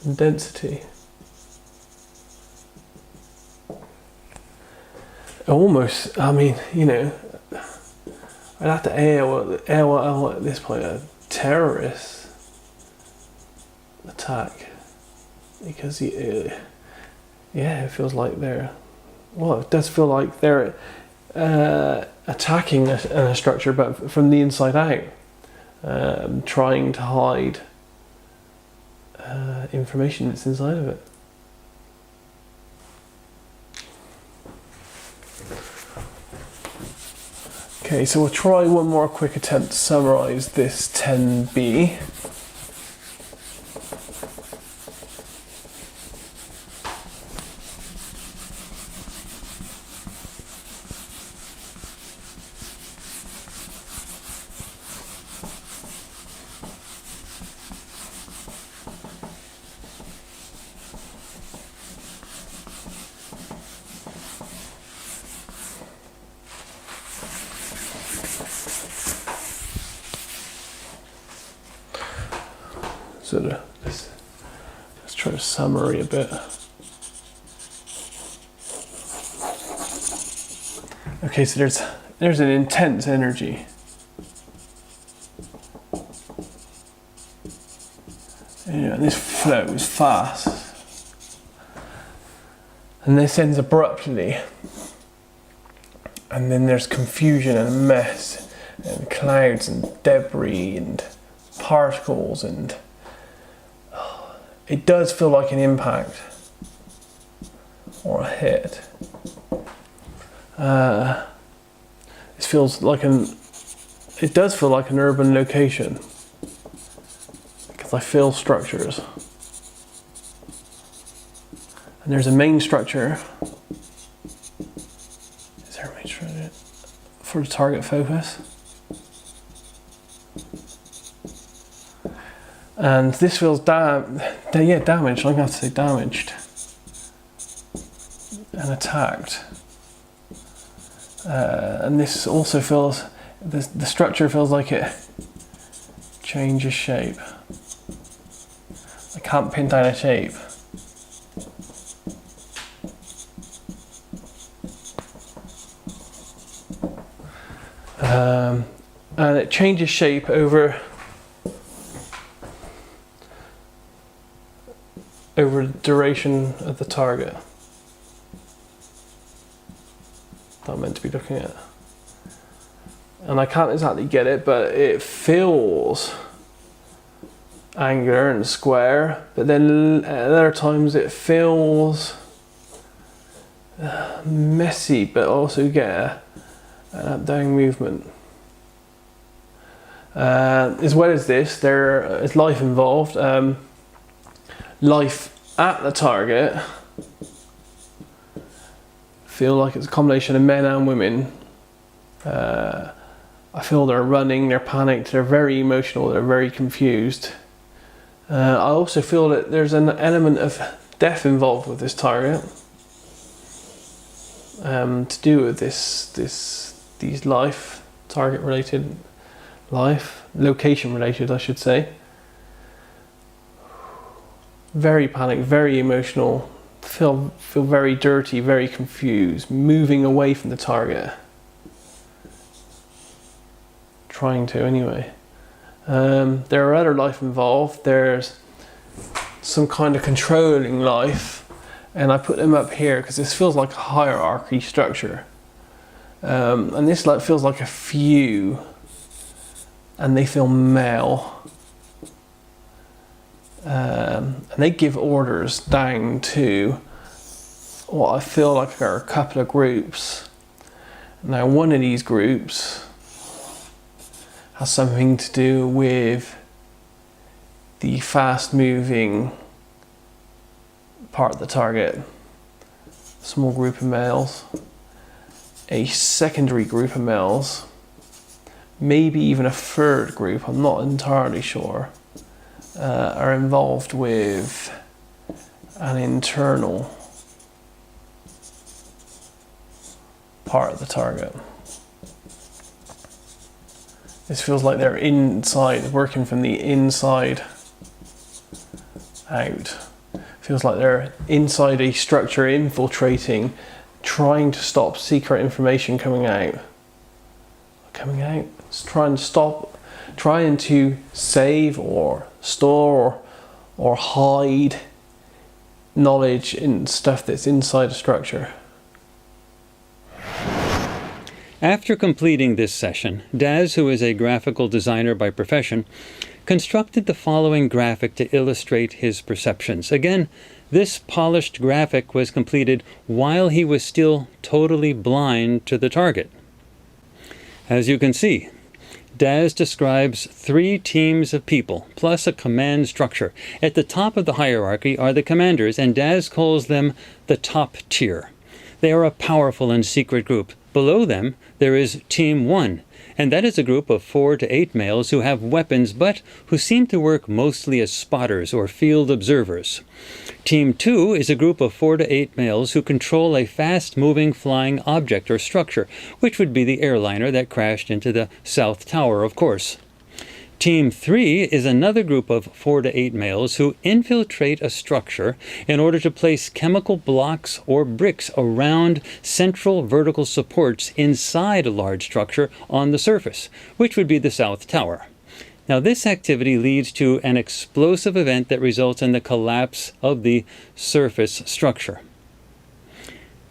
and density. Almost, I mean, you know, I'd have to AOL at this point a terrorist attack, because it feels like they're, well, it does feel like they're attacking a structure, but from the inside out, trying to hide information that's inside of it. Okay, so we'll try one more quick attempt to summarize this 10B. So let's try to summary a bit. Okay, so there's an intense energy. And this flows fast. And this ends abruptly. And then there's confusion and a mess, and clouds and debris and particles, and it does feel like an impact or a hit. It feels like it does feel like an urban location because I feel structures. And there's a main structure. Is there a main structure for the target focus? And this feels damaged. I'm going to have to say damaged and attacked. And this also feels, the structure feels like it changes shape. I can't pin down a shape. And it changes shape over the duration of the target that I'm meant to be looking at. And I can't exactly get it, but it feels angular and square, but then at other times it feels messy, but also get an up-down movement. As well as this, there is life involved. Life at the target feel like it's a combination of men and women. I feel they're running, they're panicked, they're very emotional, they're very confused. I also feel that there's an element of death involved with this target, to do with these life, target related life, location related I should say. Very panicked, very emotional, feel very dirty, very confused, moving away from the target. Trying to anyway. There are other life involved. There's some kind of controlling life, and I put them up here because this feels like a hierarchy structure. And this feels like a few, and they feel male. And they give orders down to what I feel like are a couple of groups. Now one of these groups has something to do with the fast moving part of the target. Small group of males. A secondary group of males. Maybe even a third group, I'm not entirely sure. Are involved with an internal part of the target. This feels like they're inside, working from the inside out. Feels like they're inside a structure, infiltrating, trying to stop secret information coming out. It's trying to stop, trying to save or store or hide knowledge in stuff that's inside a structure. After completing this session, Daz, who is a graphical designer by profession, constructed the following graphic to illustrate his perceptions. Again, this polished graphic was completed while he was still totally blind to the target. As you can see, Daz describes 3 teams of people, plus a command structure. At the top of the hierarchy are the commanders, and Daz calls them the top tier. They are a powerful and secret group. Below them, there is Team 1, and that is a group of 4 to 8 males who have weapons, but who seem to work mostly as spotters or field observers. Team 2 is a group of 4 to 8 males who control a fast-moving flying object or structure, which would be the airliner that crashed into the South Tower, of course. Team 3 is another group of 4 to 8 males who infiltrate a structure in order to place chemical blocks or bricks around central vertical supports inside a large structure on the surface, which would be the South Tower. Now, this activity leads to an explosive event that results in the collapse of the surface structure.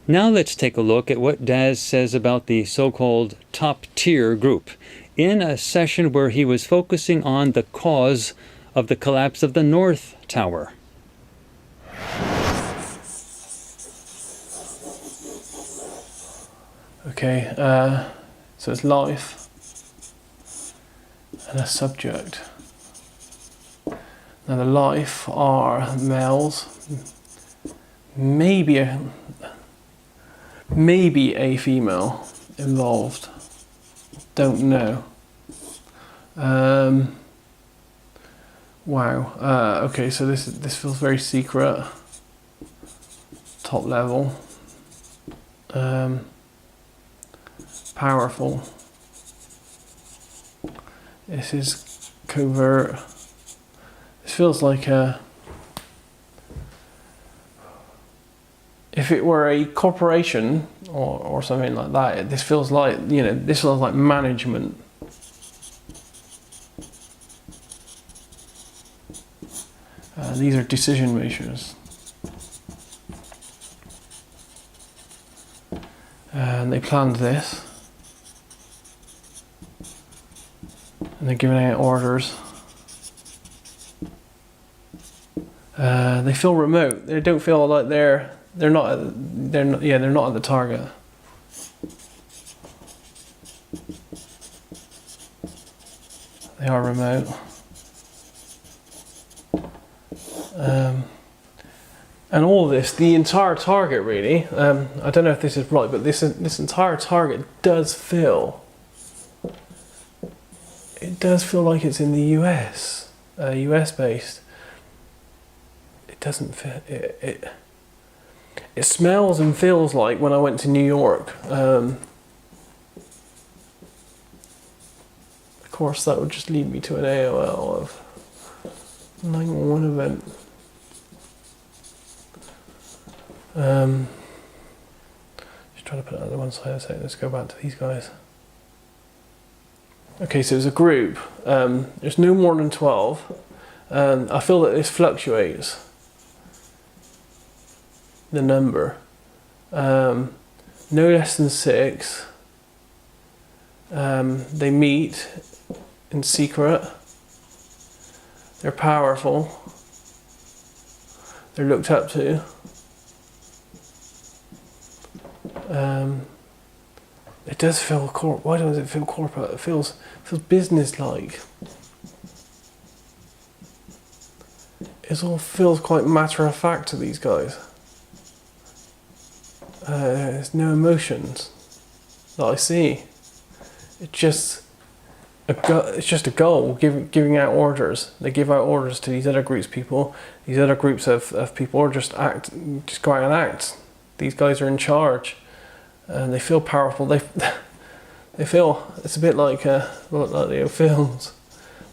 Now let's take a look at what Daz says about the so-called top-tier group in a session where he was focusing on the cause of the collapse of the North Tower. Okay, so it's life and a subject. Now the life are males, maybe a female involved. Don't know. Wow. Okay, so this feels very secret. Top level. Powerful. This is covert. This feels like a. If it were a corporation or something like that, this feels like, you know, this feels like management. These are decision makers. And they planned this. And they're giving out orders. They feel remote. They don't feel like they're not at the target. They are remote. And all of this, the entire target really, I don't know if this is right, but this entire target does feel like it's in the US, US based. It doesn't feel, it smells and feels like when I went to New York. Of course, that would just lead me to an AOL of 911 event. Just trying to put that on one side a second. Let's go back to these guys. Okay, so as a group, there's no more than 12. I feel that this fluctuates. The number. No less than 6. They meet in secret. They're powerful. They're looked up to. It does feel why does it feel corporate? It feels business-like. It all feels quite matter-of-fact to these guys. There's no emotions that I see. It's just a goal, giving out orders. They give out orders to these other groups of people. These other groups of people are just go out and act. These guys are in charge, and they feel powerful. They feel, it's a bit like the old films.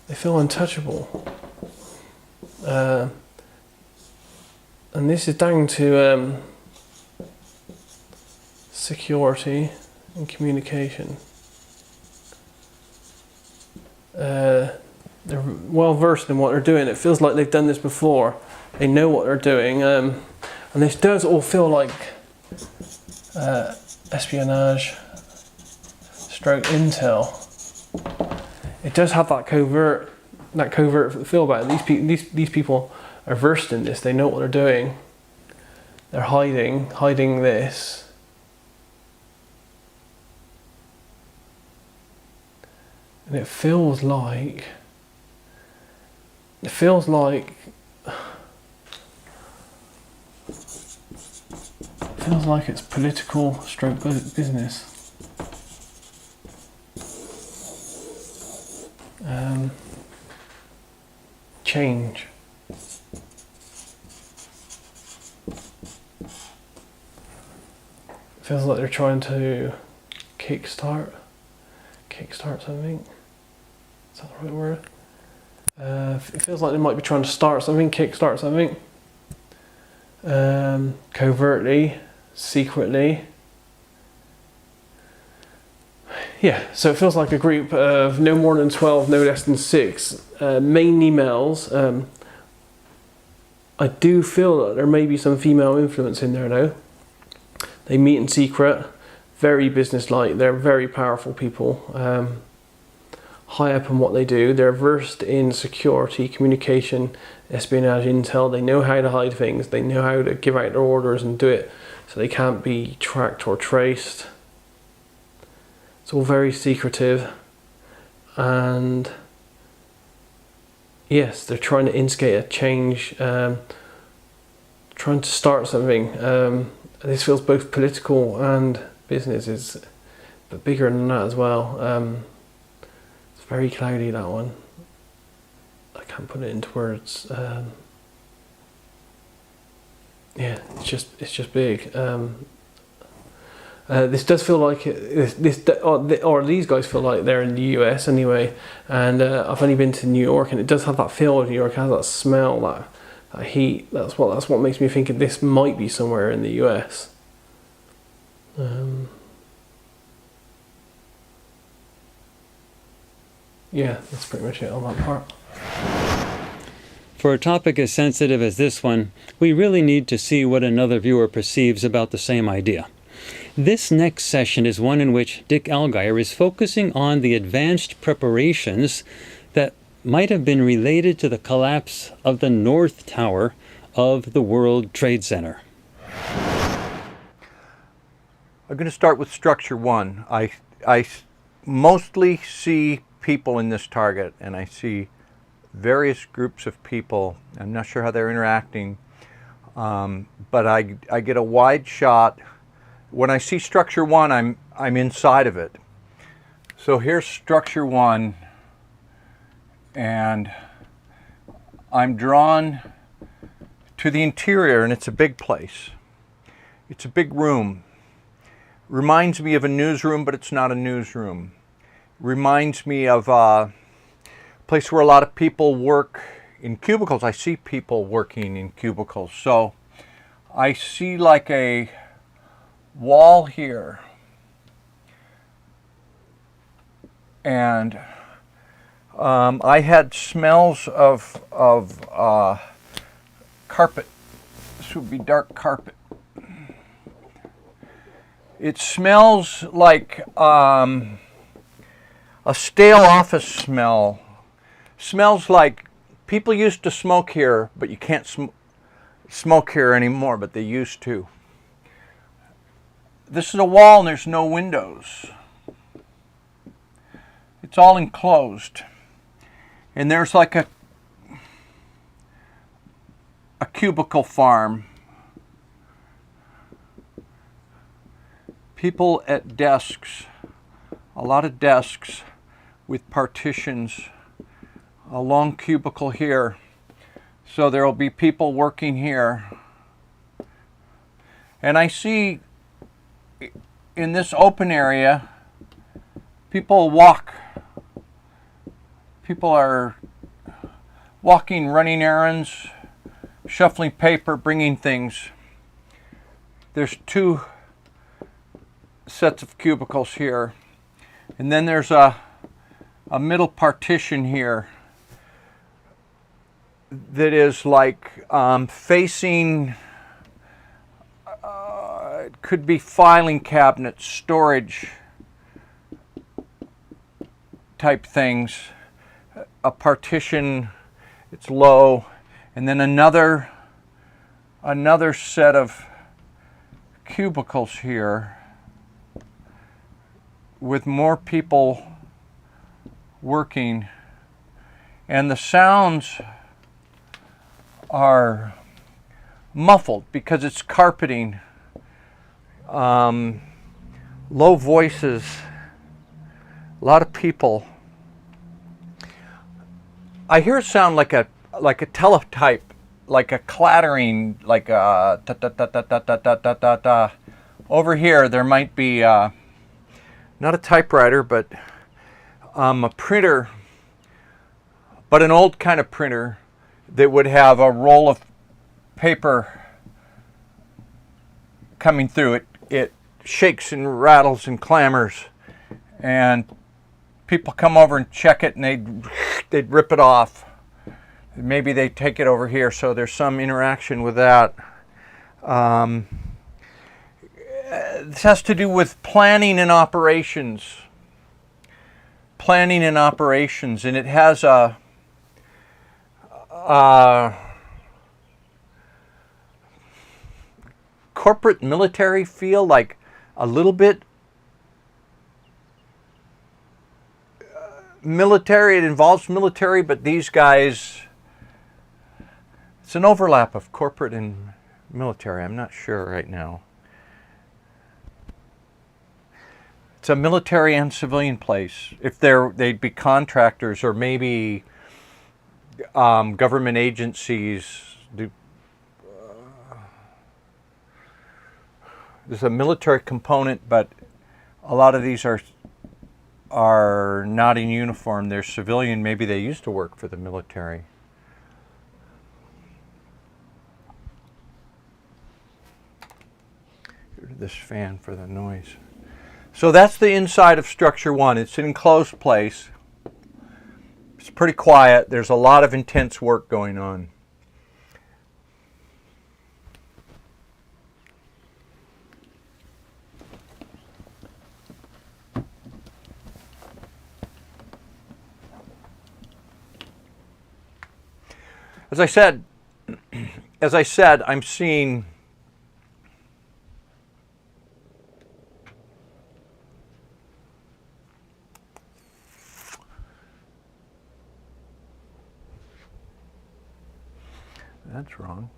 They feel untouchable. And this is down to security and communication. They're well versed in what they're doing. It feels like they've done this before. They know what they're doing, and this does all feel like espionage stroke intel. It does have that covert feel about it. These people are versed in this. They know what they're doing. They're hiding this. And it feels like it's political stroke business. Change. Feels like they're trying to kickstart something. Is that the right word? It feels like they might be trying to start something, kickstart something. Covertly, secretly. Yeah, so it feels like a group of no more than 12, no less than 6, mainly males. I do feel that there may be some female influence in there though. They meet in secret, very business-like, they're very powerful people. High up in what they do, they're versed in security, communication, espionage, intel. They know how to hide things, they know how to give out their orders and do it so they can't be tracked or traced. It's all very secretive, and yes, they're trying to instigate a change, trying to start something. This feels both political and business, but bigger than that as well. It's very cloudy, that one. I can't put it into words. Yeah, it's just big. This does feel like or these guys feel like they're in the US anyway. And I've only been to New York, and it does have that feel of New York. It has that smell, that heat. That's what makes me think this might be somewhere in the US. Yeah, that's pretty much it on that part. For a topic as sensitive as this one, we really need to see what another viewer perceives about the same idea. This next session is one in which Dick Allgaier is focusing on the advanced preparations that might have been related to the collapse of the North Tower of the World Trade Center. I'm going to start with structure one. I mostly see people in this target, and I see various groups of people. I'm not sure how they're interacting, but I get a wide shot. When I see structure one, I'm inside of it. So here's structure one, and I'm drawn to the interior, and it's a big place. It's a big room. Reminds me of a newsroom, but it's not a newsroom. Reminds me of a place where a lot of people work in cubicles. I see people working in cubicles. So I see like a wall here, and I had smells of carpet. This would be dark carpet. It smells like a stale office smell. Smells like people used to smoke here, but you can't smoke here anymore, but they used to. This is a wall and there's no windows. It's all enclosed. And there's like a cubicle farm. People at desks, a lot of desks with partitions, a long cubicle here. So there will be people working here. And I see in this open area, people walk. People are walking, running errands, shuffling paper, bringing things. There's two sets of cubicles here. And then there's a middle partition here that is like facing, it could be filing cabinets, storage type things. A partition, it's low, and then another set of cubicles here with more people working, and the sounds are muffled because it's carpeting. Low voices, a lot of people. I hear it sound like a teletype, like a clattering, like a ta ta ta ta ta ta ta ta ta ta. Over here there might be not a typewriter, but a printer, but an old kind of printer that would have a roll of paper coming through it. It shakes and rattles and clamors, and people come over and check it, and they'd rip it off. Maybe they take it over here, so there's some interaction with that. This has to do with planning and operations. Planning and operations, and it has a corporate military feel, like a little bit military, it involves military, but these guys, it's an overlap of corporate and military. I'm not sure right now. It's a military and civilian place. If they'd be contractors or maybe government agencies. There's a military component, but a lot of these are not in uniform. They're civilian. Maybe they used to work for the military. Get rid of this fan for the noise. So that's the inside of structure one. It's an enclosed place. It's pretty quiet. There's a lot of intense work going on. As I said, I'm seeing that's wrong.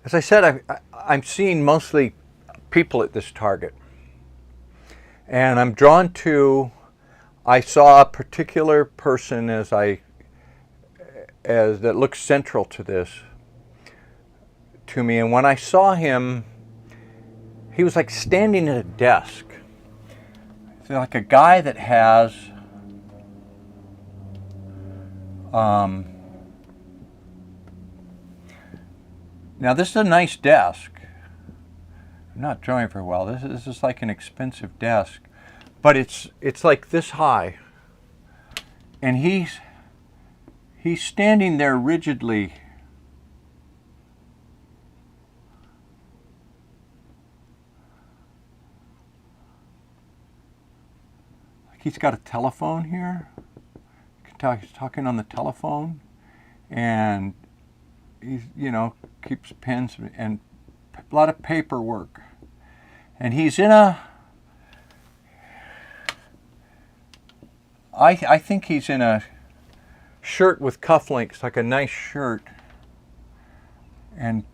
As I said, I'm seeing mostly people at this target. And I'm drawn to, I saw a particular person as that looks central to this, to me. And when I saw him, he was like standing at a desk. So like a guy that has now this is a nice desk. I'm not drawing very well. This is like an expensive desk, but it's like this high, and he's standing there rigidly. Like he's got a telephone here. You can tell he's talking on the telephone, and he's, keeps pens and a lot of paperwork. And he's in I think he's in a shirt with cufflinks, like a nice shirt, and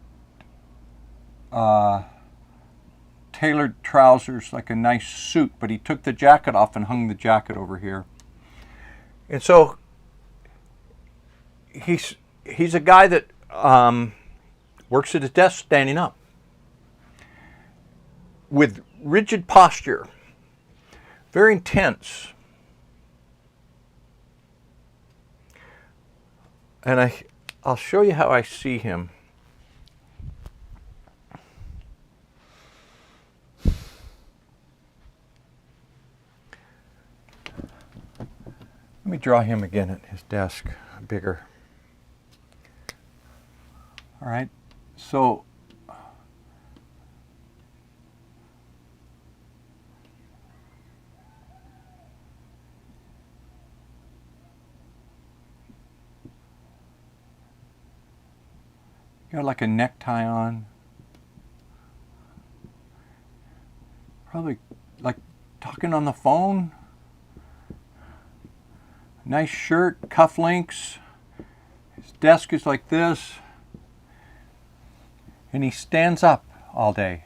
tailored trousers, like a nice suit, but he took the jacket off and hung the jacket over here. And so he's a guy that works at his desk standing up with rigid posture, very intense. And I'll show you how I see him. Let me draw him again at his desk, bigger. All right, so got like a necktie on, probably like talking on the phone. Nice shirt, cufflinks. His desk is like this. And he stands up all day.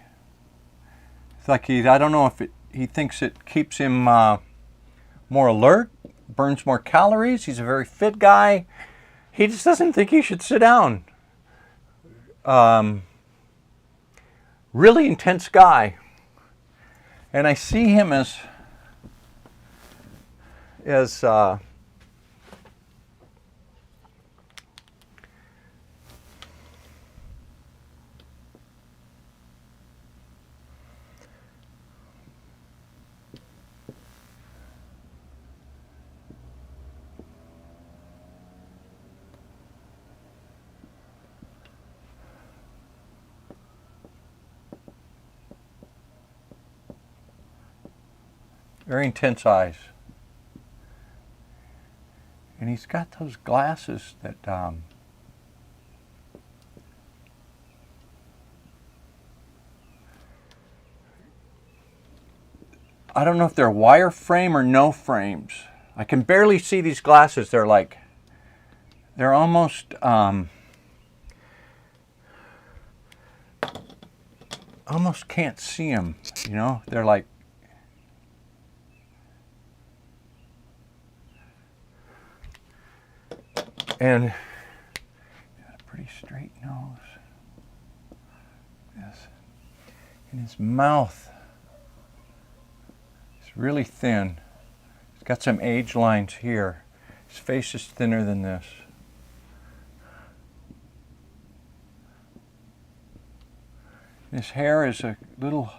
It's like I don't know if he thinks it keeps him more alert, burns more calories. He's a very fit guy. He just doesn't think he should sit down. Really intense guy. And I see him as very intense eyes. And he's got those glasses that I don't know if they're wireframe or no frames. I can barely see these glasses. They're almost almost can't see them, you know? They're like, and got a pretty straight nose. Yes. And his mouth is really thin. He's got some age lines here. His face is thinner than this. His hair is a little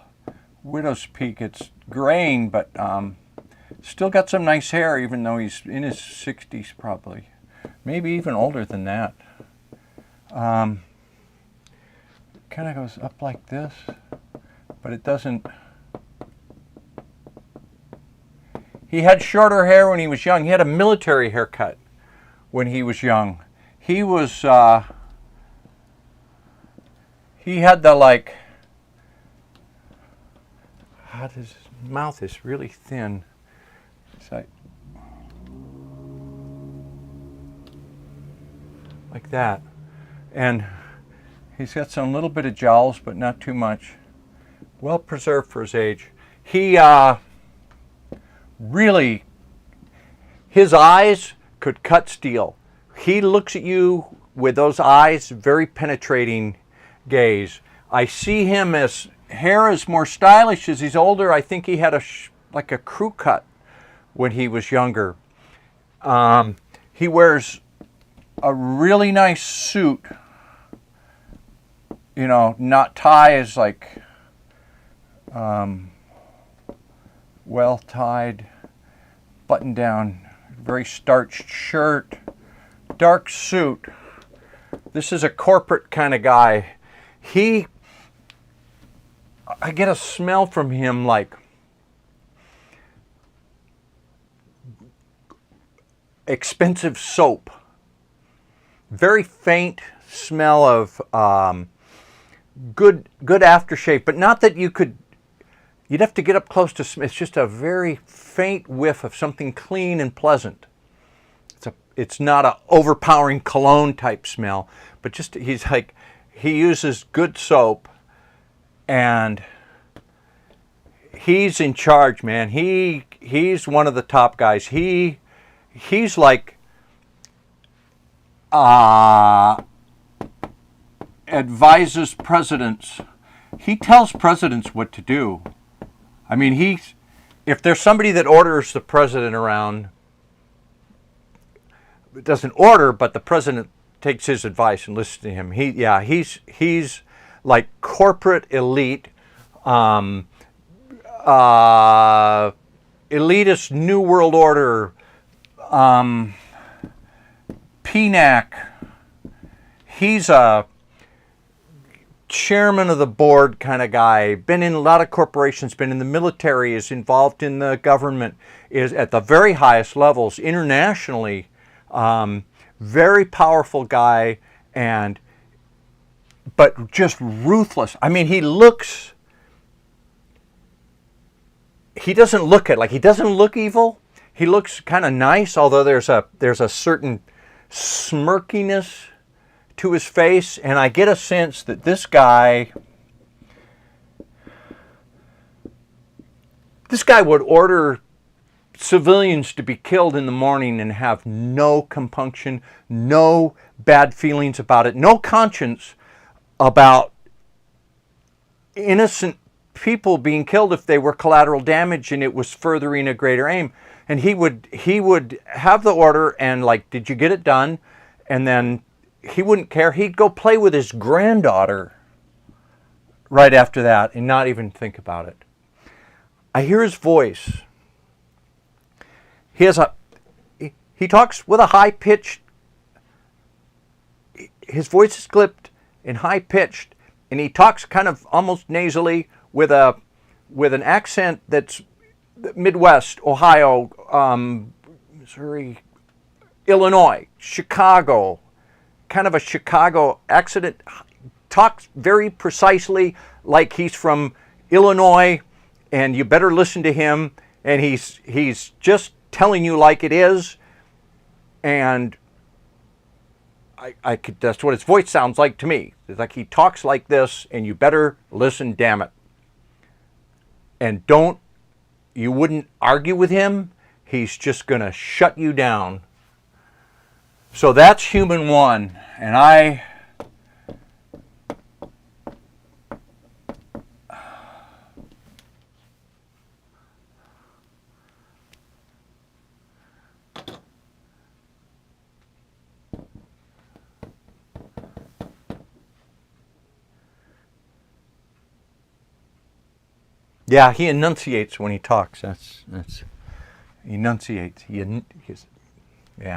widow's peak. It's graying, but still got some nice hair, even though he's in his 60s probably. Maybe even older than that. Kind of goes up like this, but it doesn't. He had shorter hair when he was young. He had a military haircut when he was young. He was, he had the like, his mouth is really thin. It's like that. And he's got some little bit of jowls, but not too much. Well preserved for his age. He really, his eyes could cut steel. He looks at you with those eyes, very penetrating gaze. I see him as hair is more stylish as he's older. I think he had like a crew cut when he was younger. He wears a really nice suit. You know, not tie is like well tied, button down, very starched shirt, dark suit. This is a corporate kind of guy. I get a smell from him like expensive soap. Very faint smell of good aftershave, but not that you'd have to get up close to smell. It's just a very faint whiff of something clean and pleasant. It's not a overpowering cologne type smell, but just he uses good soap. And he's in charge, man. He's one of the top guys. He's like advises presidents. He tells presidents what to do. I mean, if there's somebody that orders the president around, it doesn't order, but the president takes his advice and listens to him. He's like corporate elite, elitist New World Order, PNAC. He's a chairman of the board kind of guy, been in a lot of corporations, been in the military, is involved in the government, is at the very highest levels internationally. Very powerful guy, but just ruthless. I mean, he doesn't look evil. He looks kind of nice, although there's a certain smirkiness to his face, and I get a sense that this guy would order civilians to be killed in the morning and have no compunction, no bad feelings about it, no conscience about innocent people being killed if they were collateral damage and it was furthering a greater aim. And he would have the order and like, did you get it done? And then he wouldn't care. He'd go play with his granddaughter right after that and not even think about it. I hear his voice. He talks with a high pitched. His voice is clipped and high pitched, and he talks kind of almost nasally with an accent that's Midwest, Ohio, Missouri, Illinois, Chicago, kind of a Chicago accent, talks very precisely like he's from Illinois, and you better listen to him, and he's just telling you like it is, and I could, that's what his voice sounds like to me. It's like he talks like this, and you better listen, damn it. And you wouldn't argue with him. He's just going to shut you down. So that's human one. And yeah, he enunciates when he talks. That's enunciates. Yeah,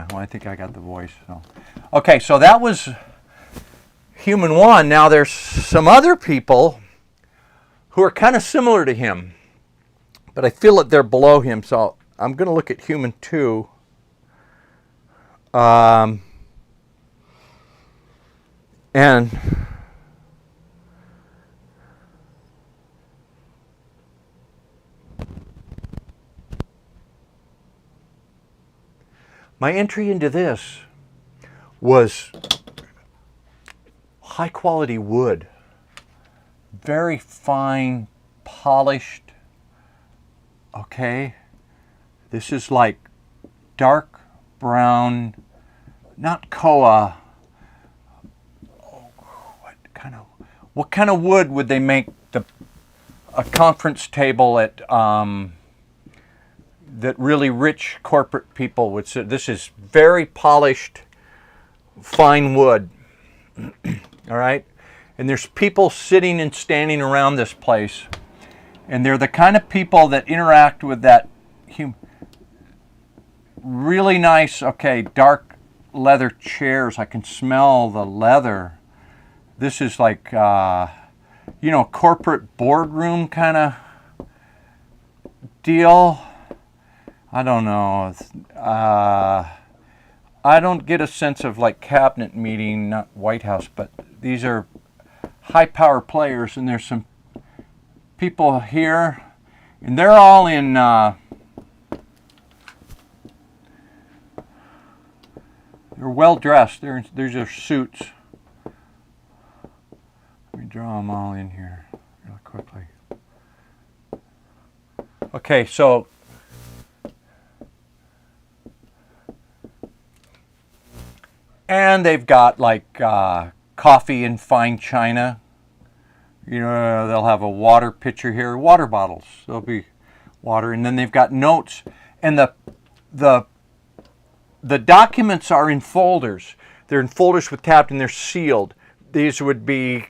well, I think I got the voice. So. Okay, so that was human one. Now there's some other people who are kind of similar to him, but I feel that they're below him. So I'm going to look at human two. And my entry into this was high quality wood, very fine, polished. Okay, this is like dark brown, not koa. What kind of wood would they make a conference table at that really rich corporate people would sit? This is very polished, fine wood. All right, and there's people sitting and standing around this place, and they're the kind of people that interact with that really nice, okay, dark leather chairs. I can smell the leather. This is like, corporate boardroom kind of deal. I don't know. I don't get a sense of like cabinet meeting, not White House, but these are high power players, and there's some people here, and they're all in they're well dressed. There's their suits. Let me draw them all in here really quickly. Okay, so and they've got like coffee in fine china. They'll have a water pitcher here, water bottles. There'll be water, and then they've got notes, and the documents are in folders. They're in folders with tabs, and they're sealed. These would be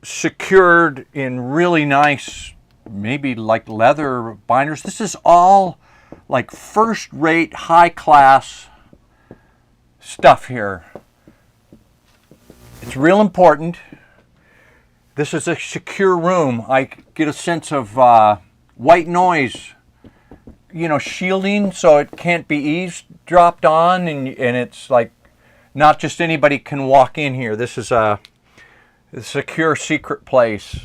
secured in really nice, maybe like leather binders. This is all like first-rate, high-class stuff here. It's real important. This is a secure room. I get a sense of white noise, shielding, so it can't be eavesdropped on, and it's like not just anybody can walk in here. This is a secure, secret place.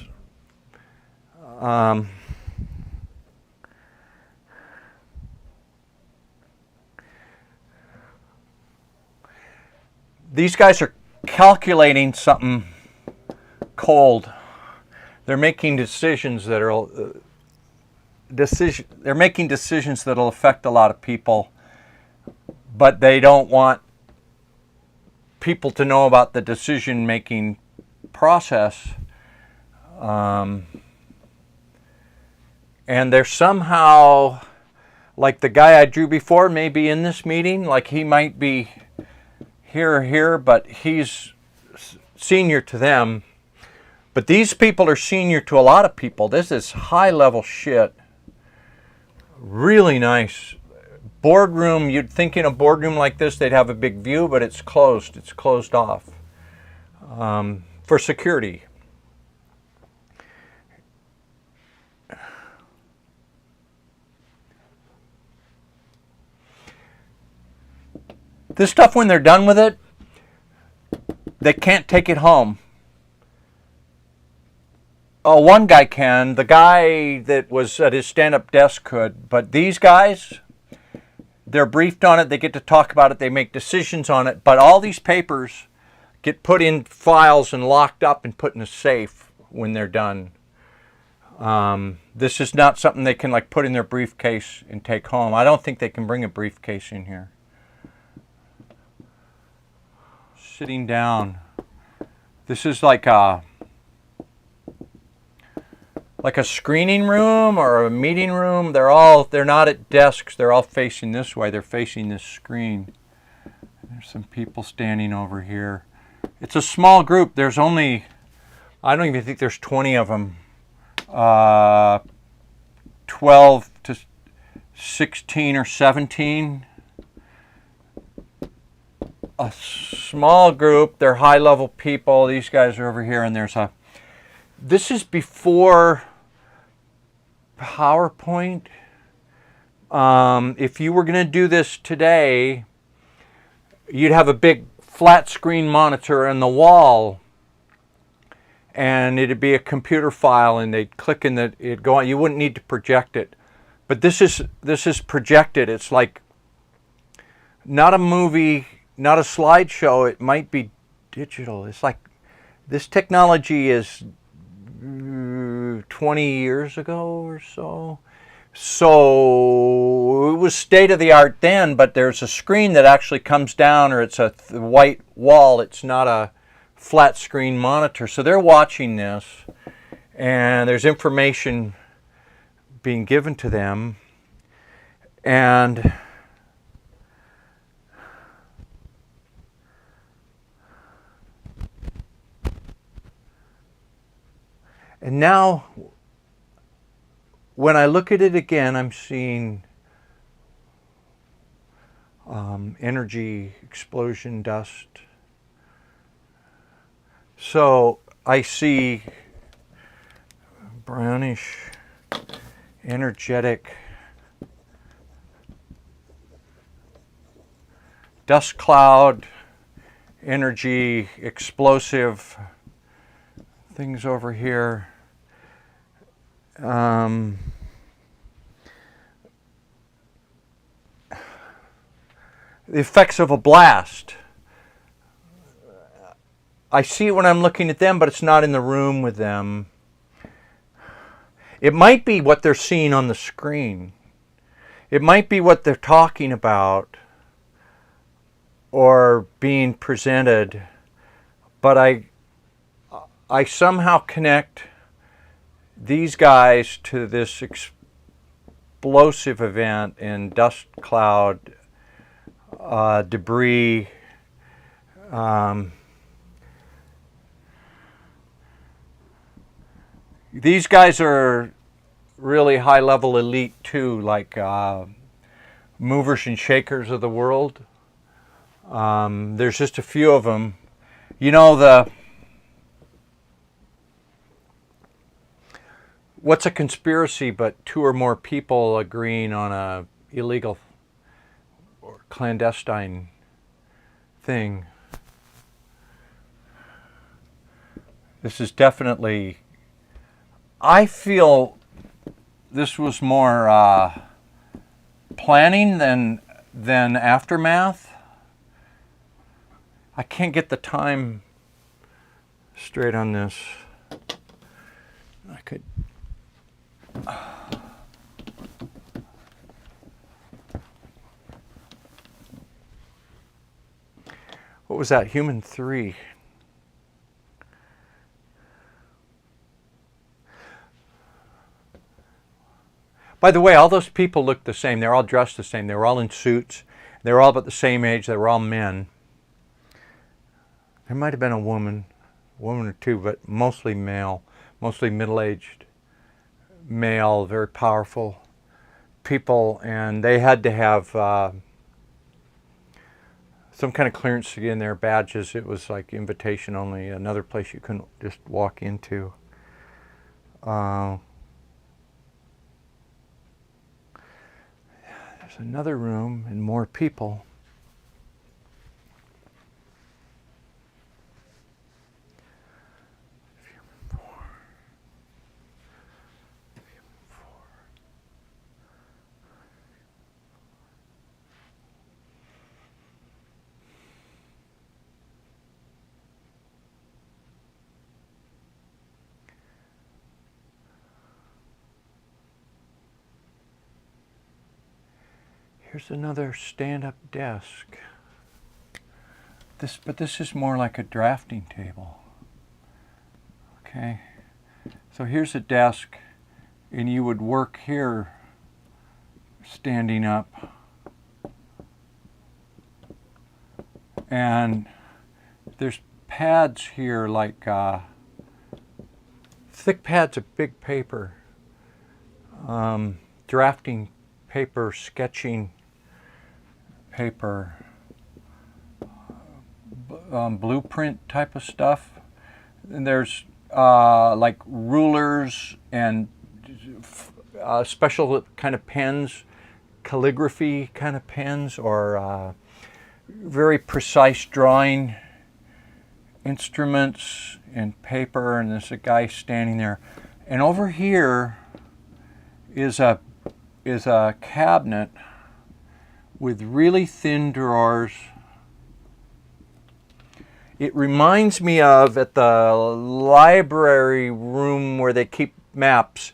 These guys are calculating something cold. They're making decisions that are they're making decisions that'll affect a lot of people, but they don't want people to know about the decision-making process. And they're somehow, like the guy I drew before, may be in this meeting, like he might be here or here, but he's senior to them. But these people are senior to a lot of people. This is high-level shit. Really nice. Boardroom, you'd think in a boardroom like this they'd have a big view, but it's closed. It's closed off for security. This stuff, when they're done with it, they can't take it home. Oh, one guy can. The guy that was at his stand-up desk could. But these guys, they're briefed on it. They get to talk about it. They make decisions on it. But all these papers get put in files and locked up and put in a safe when they're done. This is not something they can like put in their briefcase and take home. I don't think they can bring a briefcase in here. Sitting down. This is like a screening room or a meeting room. They're not at desks. They're all facing this way. They're facing this screen. There's some people standing over here. It's a small group. There's only, I don't even think there's 20 of them. 12 to 16 or 17. A small group. They're high-level people. These guys are over here, and this is before PowerPoint. If you were going to do this today, you'd have a big flat screen monitor on the wall, and it'd be a computer file, and they'd click and it'd go on. You wouldn't need to project it. But this is projected. It's like not a movie, not a slideshow. It might be digital. It's like this technology is 20 years ago or so. So it was state of the art then, but there's a screen that actually comes down, or it's a white wall. It's not a flat screen monitor. So they're watching this, and there's information being given to them. And now, when I look at it again, I'm seeing energy, explosion, dust. So I see brownish, energetic dust cloud, energy, explosive things over here. The effects of a blast. I see it when I'm looking at them, but it's not in the room with them. It might be what they're seeing on the screen. It might be what they're talking about or being presented, but I somehow connect these guys to this explosive event in dust cloud, debris. These guys are really high-level elite too, like movers and shakers of the world. There's just a few of them. You know, what's a conspiracy but two or more people agreeing on a illegal or clandestine thing? This is definitely, I feel this was more planning than aftermath. I can't get the time straight on this. I could. What was that? Human 3. By the way, all those people looked the same. They're all dressed the same. They were all in suits. They were all about the same age. They were all men. There might have been a woman or two, but mostly male, mostly middle-aged male, very powerful people, and they had to have some kind of clearance to get in there, badges. It was like invitation only, another place you couldn't just walk into. There's another room and more people. Here's another stand-up desk. But this is more like a drafting table. Okay, so here's a desk, and you would work here standing up. And there's pads here, like thick pads of big paper, drafting paper, sketching paper, blueprint type of stuff. And there's like rulers and special kind of pens, calligraphy kind of pens, or very precise drawing instruments and paper. And there's a guy standing there. And over here is a cabinet with really thin drawers. It reminds me of at the library room where they keep maps.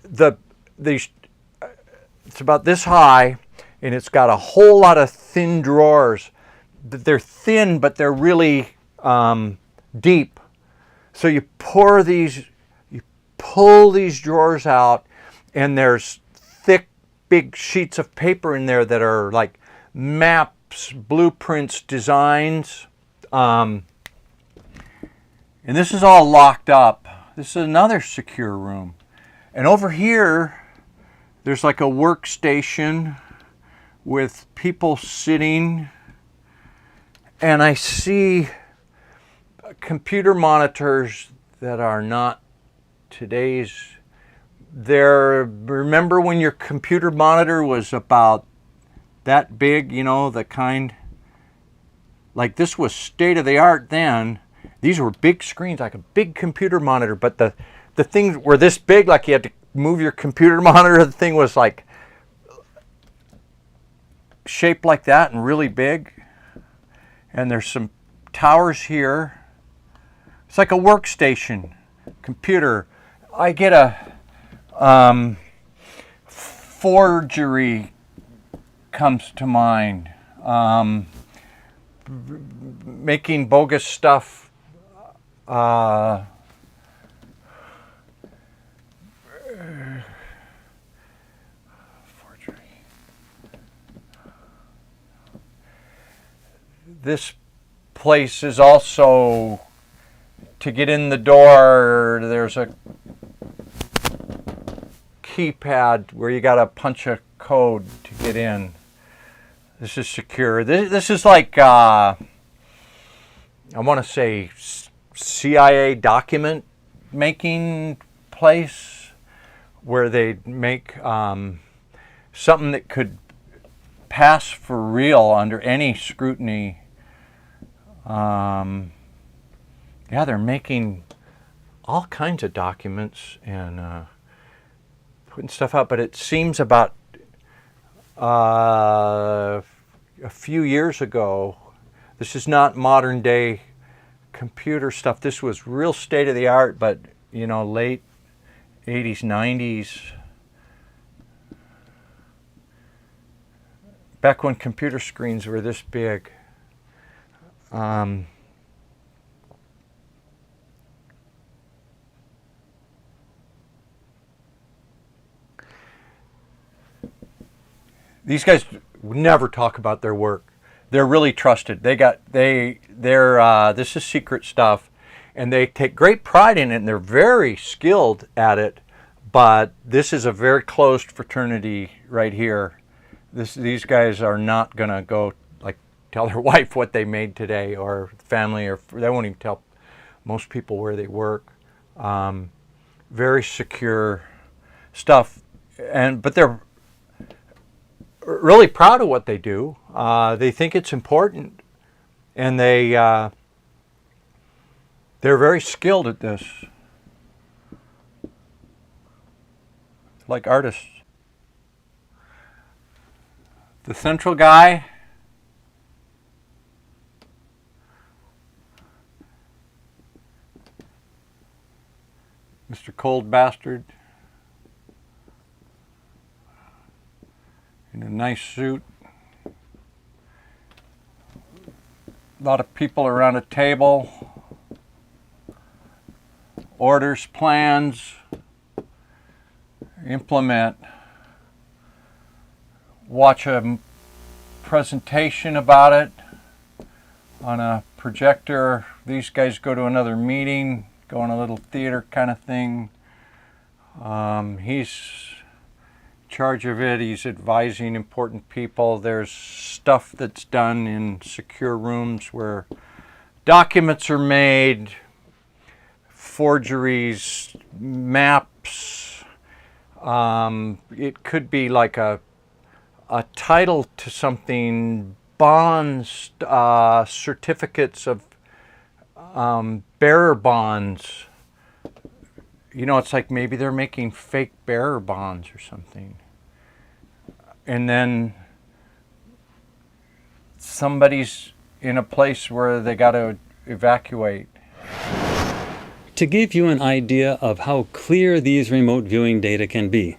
It's about this high, and it's got a whole lot of thin drawers. They're thin, but they're really deep. So you pull these drawers out, and there's thick, big sheets of paper in there that are like maps, blueprints, designs. And this is all locked up. This is another secure room. And over here, there's like a workstation with people sitting. And I see computer monitors that are not today's. Remember when your computer monitor was about that big, you know, the kind, like this was state of the art then. These were big screens, like a big computer monitor, but the things were this big, like you had to move your computer monitor. The thing was like shaped like that and really big. And there's some towers here. It's like a workstation, computer. I get a forgery comes to mind. Making bogus stuff. Forgery. This place is also, to get in the door, there's a keypad where you got to punch a code to get in. This is secure. This is like, I want to say CIA document making place where they make something that could pass for real under any scrutiny. Yeah, they're making all kinds of documents and putting stuff out, but it seems about a few years ago, this is not modern day computer stuff. This was real state of the art, but you know, late 80s, 90s. Back when computer screens were this big. These guys never talk about their work. They're really trusted. This is secret stuff, and they take great pride in it, and they're very skilled at it. But this is a very closed fraternity right here. These guys are not gonna go like tell their wife what they made today, or family, or they won't even tell most people where they work. Very secure stuff, but they're really proud of what they do. They think it's important, and they're very skilled at this, like artists. The central guy, Mr. Cold Bastard. And nice suit. A lot of people around a table. Orders, plans, implement. Watch a presentation about it on a projector. These guys go to another meeting, go in a little theater kind of thing. He's in charge of it. He's advising important people. There's stuff that's done in secure rooms where documents are made, forgeries, maps. It could be like a title to something, bonds, certificates of bearer bonds. You know, it's like maybe they're making fake bearer bonds or something. And then somebody's in a place where they got to evacuate. To give you an idea of how clear these remote viewing data can be,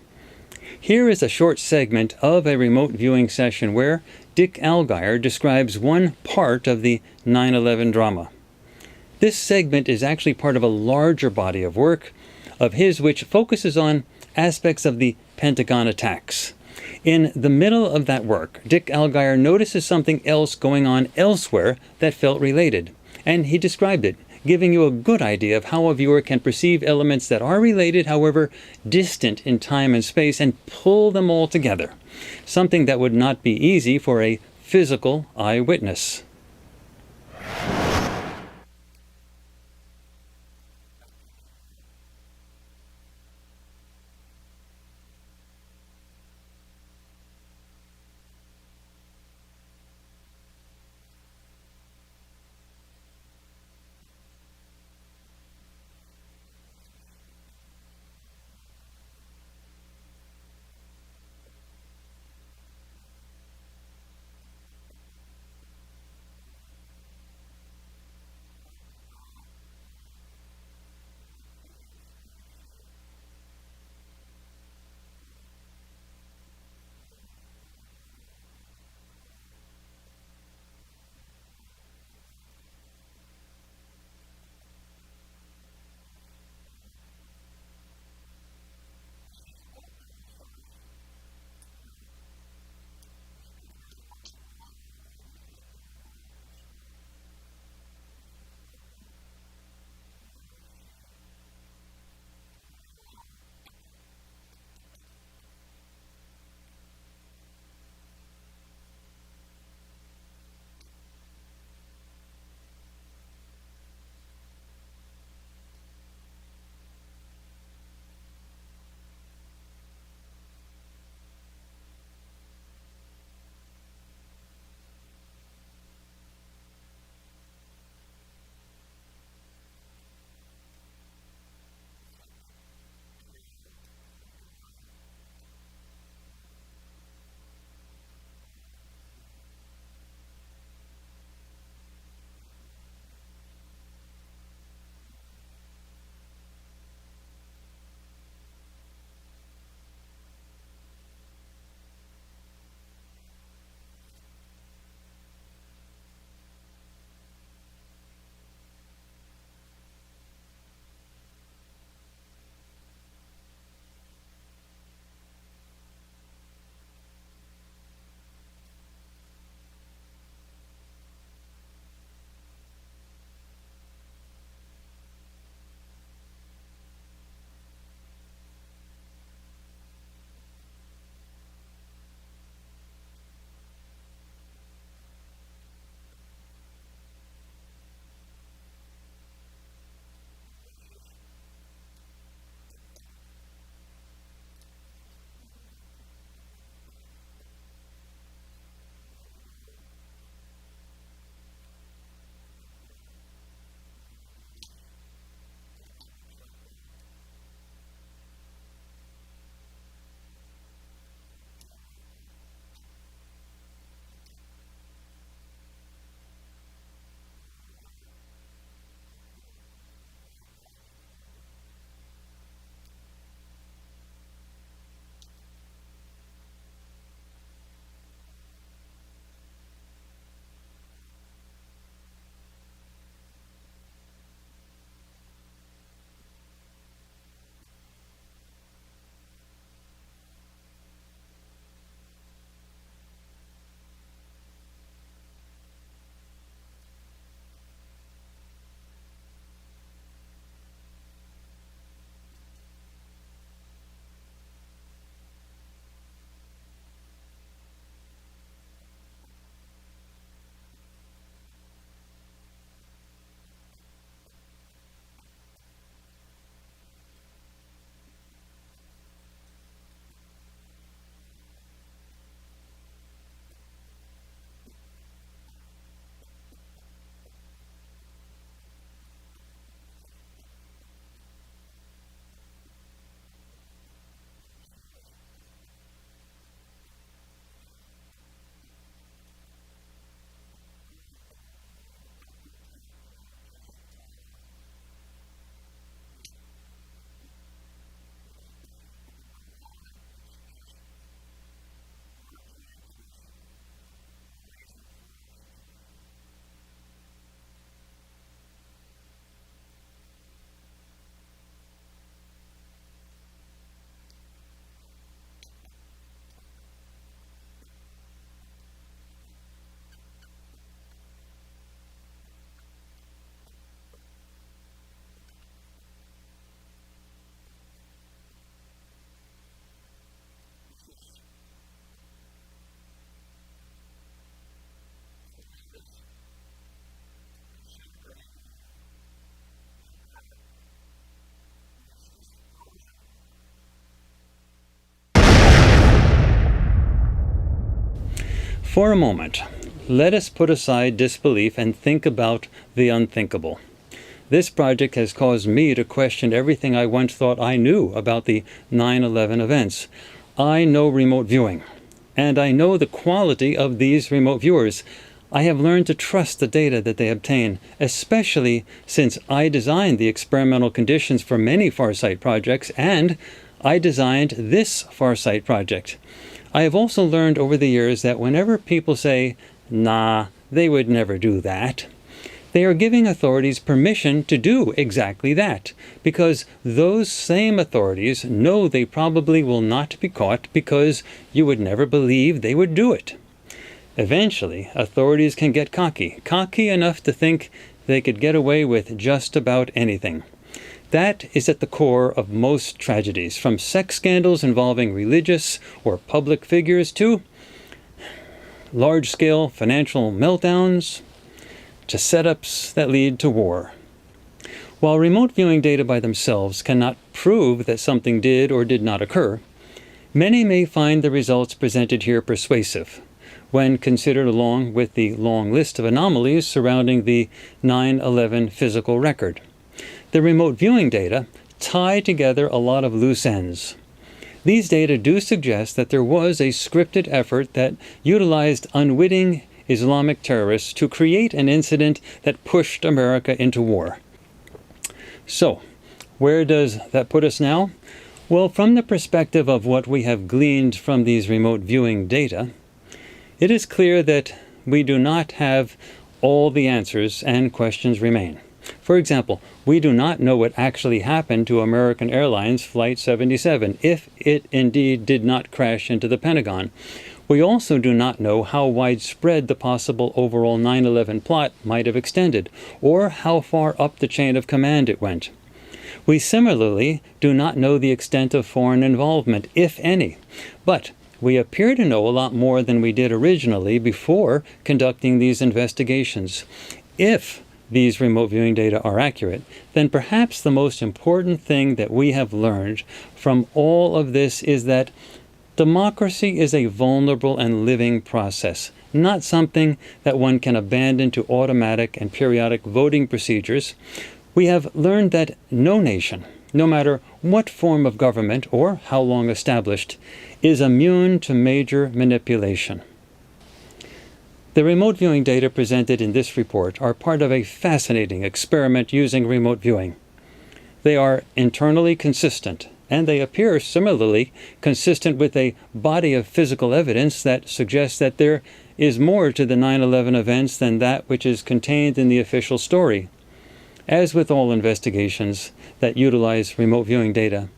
here is a short segment of a remote viewing session where Dick Allgaier describes one part of the 9/11 drama. This segment is actually part of a larger body of work of his which focuses on aspects of the Pentagon attacks. In the middle of that work, Dick Allgaier notices something else going on elsewhere that felt related, and he described it, giving you a good idea of how a viewer can perceive elements that are related, however distant in time and space, and pull them all together, something that would not be easy for a physical eyewitness. For a moment, let us put aside disbelief and think about the unthinkable. This project has caused me to question everything I once thought I knew about the 9/11 events. I know remote viewing, and I know the quality of these remote viewers. I have learned to trust the data that they obtain, especially since I designed the experimental conditions for many FarSight projects, and I designed this FarSight project. I have also learned over the years that whenever people say, "Nah, they would never do that," they are giving authorities permission to do exactly that, because those same authorities know they probably will not be caught because you would never believe they would do it. Eventually, authorities can get cocky enough to think they could get away with just about anything. That is at the core of most tragedies, from sex scandals involving religious or public figures to large-scale financial meltdowns, to setups that lead to war. While remote viewing data by themselves cannot prove that something did or did not occur, many may find the results presented here persuasive when considered along with the long list of anomalies surrounding the 9/11 physical record. The remote viewing data tie together a lot of loose ends. These data do suggest that there was a scripted effort that utilized unwitting Islamic terrorists to create an incident that pushed America into war. So, where does that put us now? Well, from the perspective of what we have gleaned from these remote viewing data, it is clear that we do not have all the answers and questions remain. For example, we do not know what actually happened to American Airlines Flight 77 if it indeed did not crash into the Pentagon. We also do not know how widespread the possible overall 9/11 plot might have extended, or how far up the chain of command it went. We similarly do not know the extent of foreign involvement, if any, but we appear to know a lot more than we did originally before conducting these investigations. If these remote viewing data are accurate, then perhaps the most important thing that we have learned from all of this is that democracy is a vulnerable and living process, not something that one can abandon to automatic and periodic voting procedures. We have learned that no nation, no matter what form of government or how long established, is immune to major manipulation. The remote viewing data presented in this report are part of a fascinating experiment using remote viewing. They are internally consistent, and they appear similarly consistent with a body of physical evidence that suggests that there is more to the 9/11 events than that which is contained in the official story. As with all investigations that utilize remote viewing data,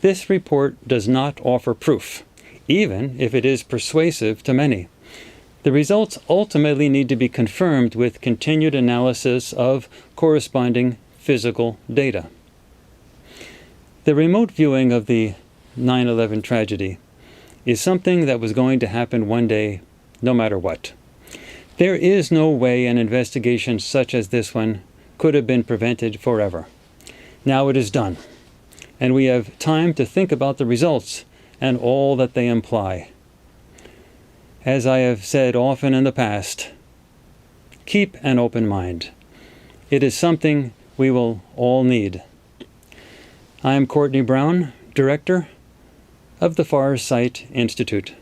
this report does not offer proof, even if it is persuasive to many. The results ultimately need to be confirmed with continued analysis of corresponding physical data. The remote viewing of the 9/11 tragedy is something that was going to happen one day, no matter what. There is no way an investigation such as this one could have been prevented forever. Now it is done, and we have time to think about the results and all that they imply. As I have said often in the past, keep an open mind. It is something we will all need. I am Courtney Brown, Director of the FarSight Institute.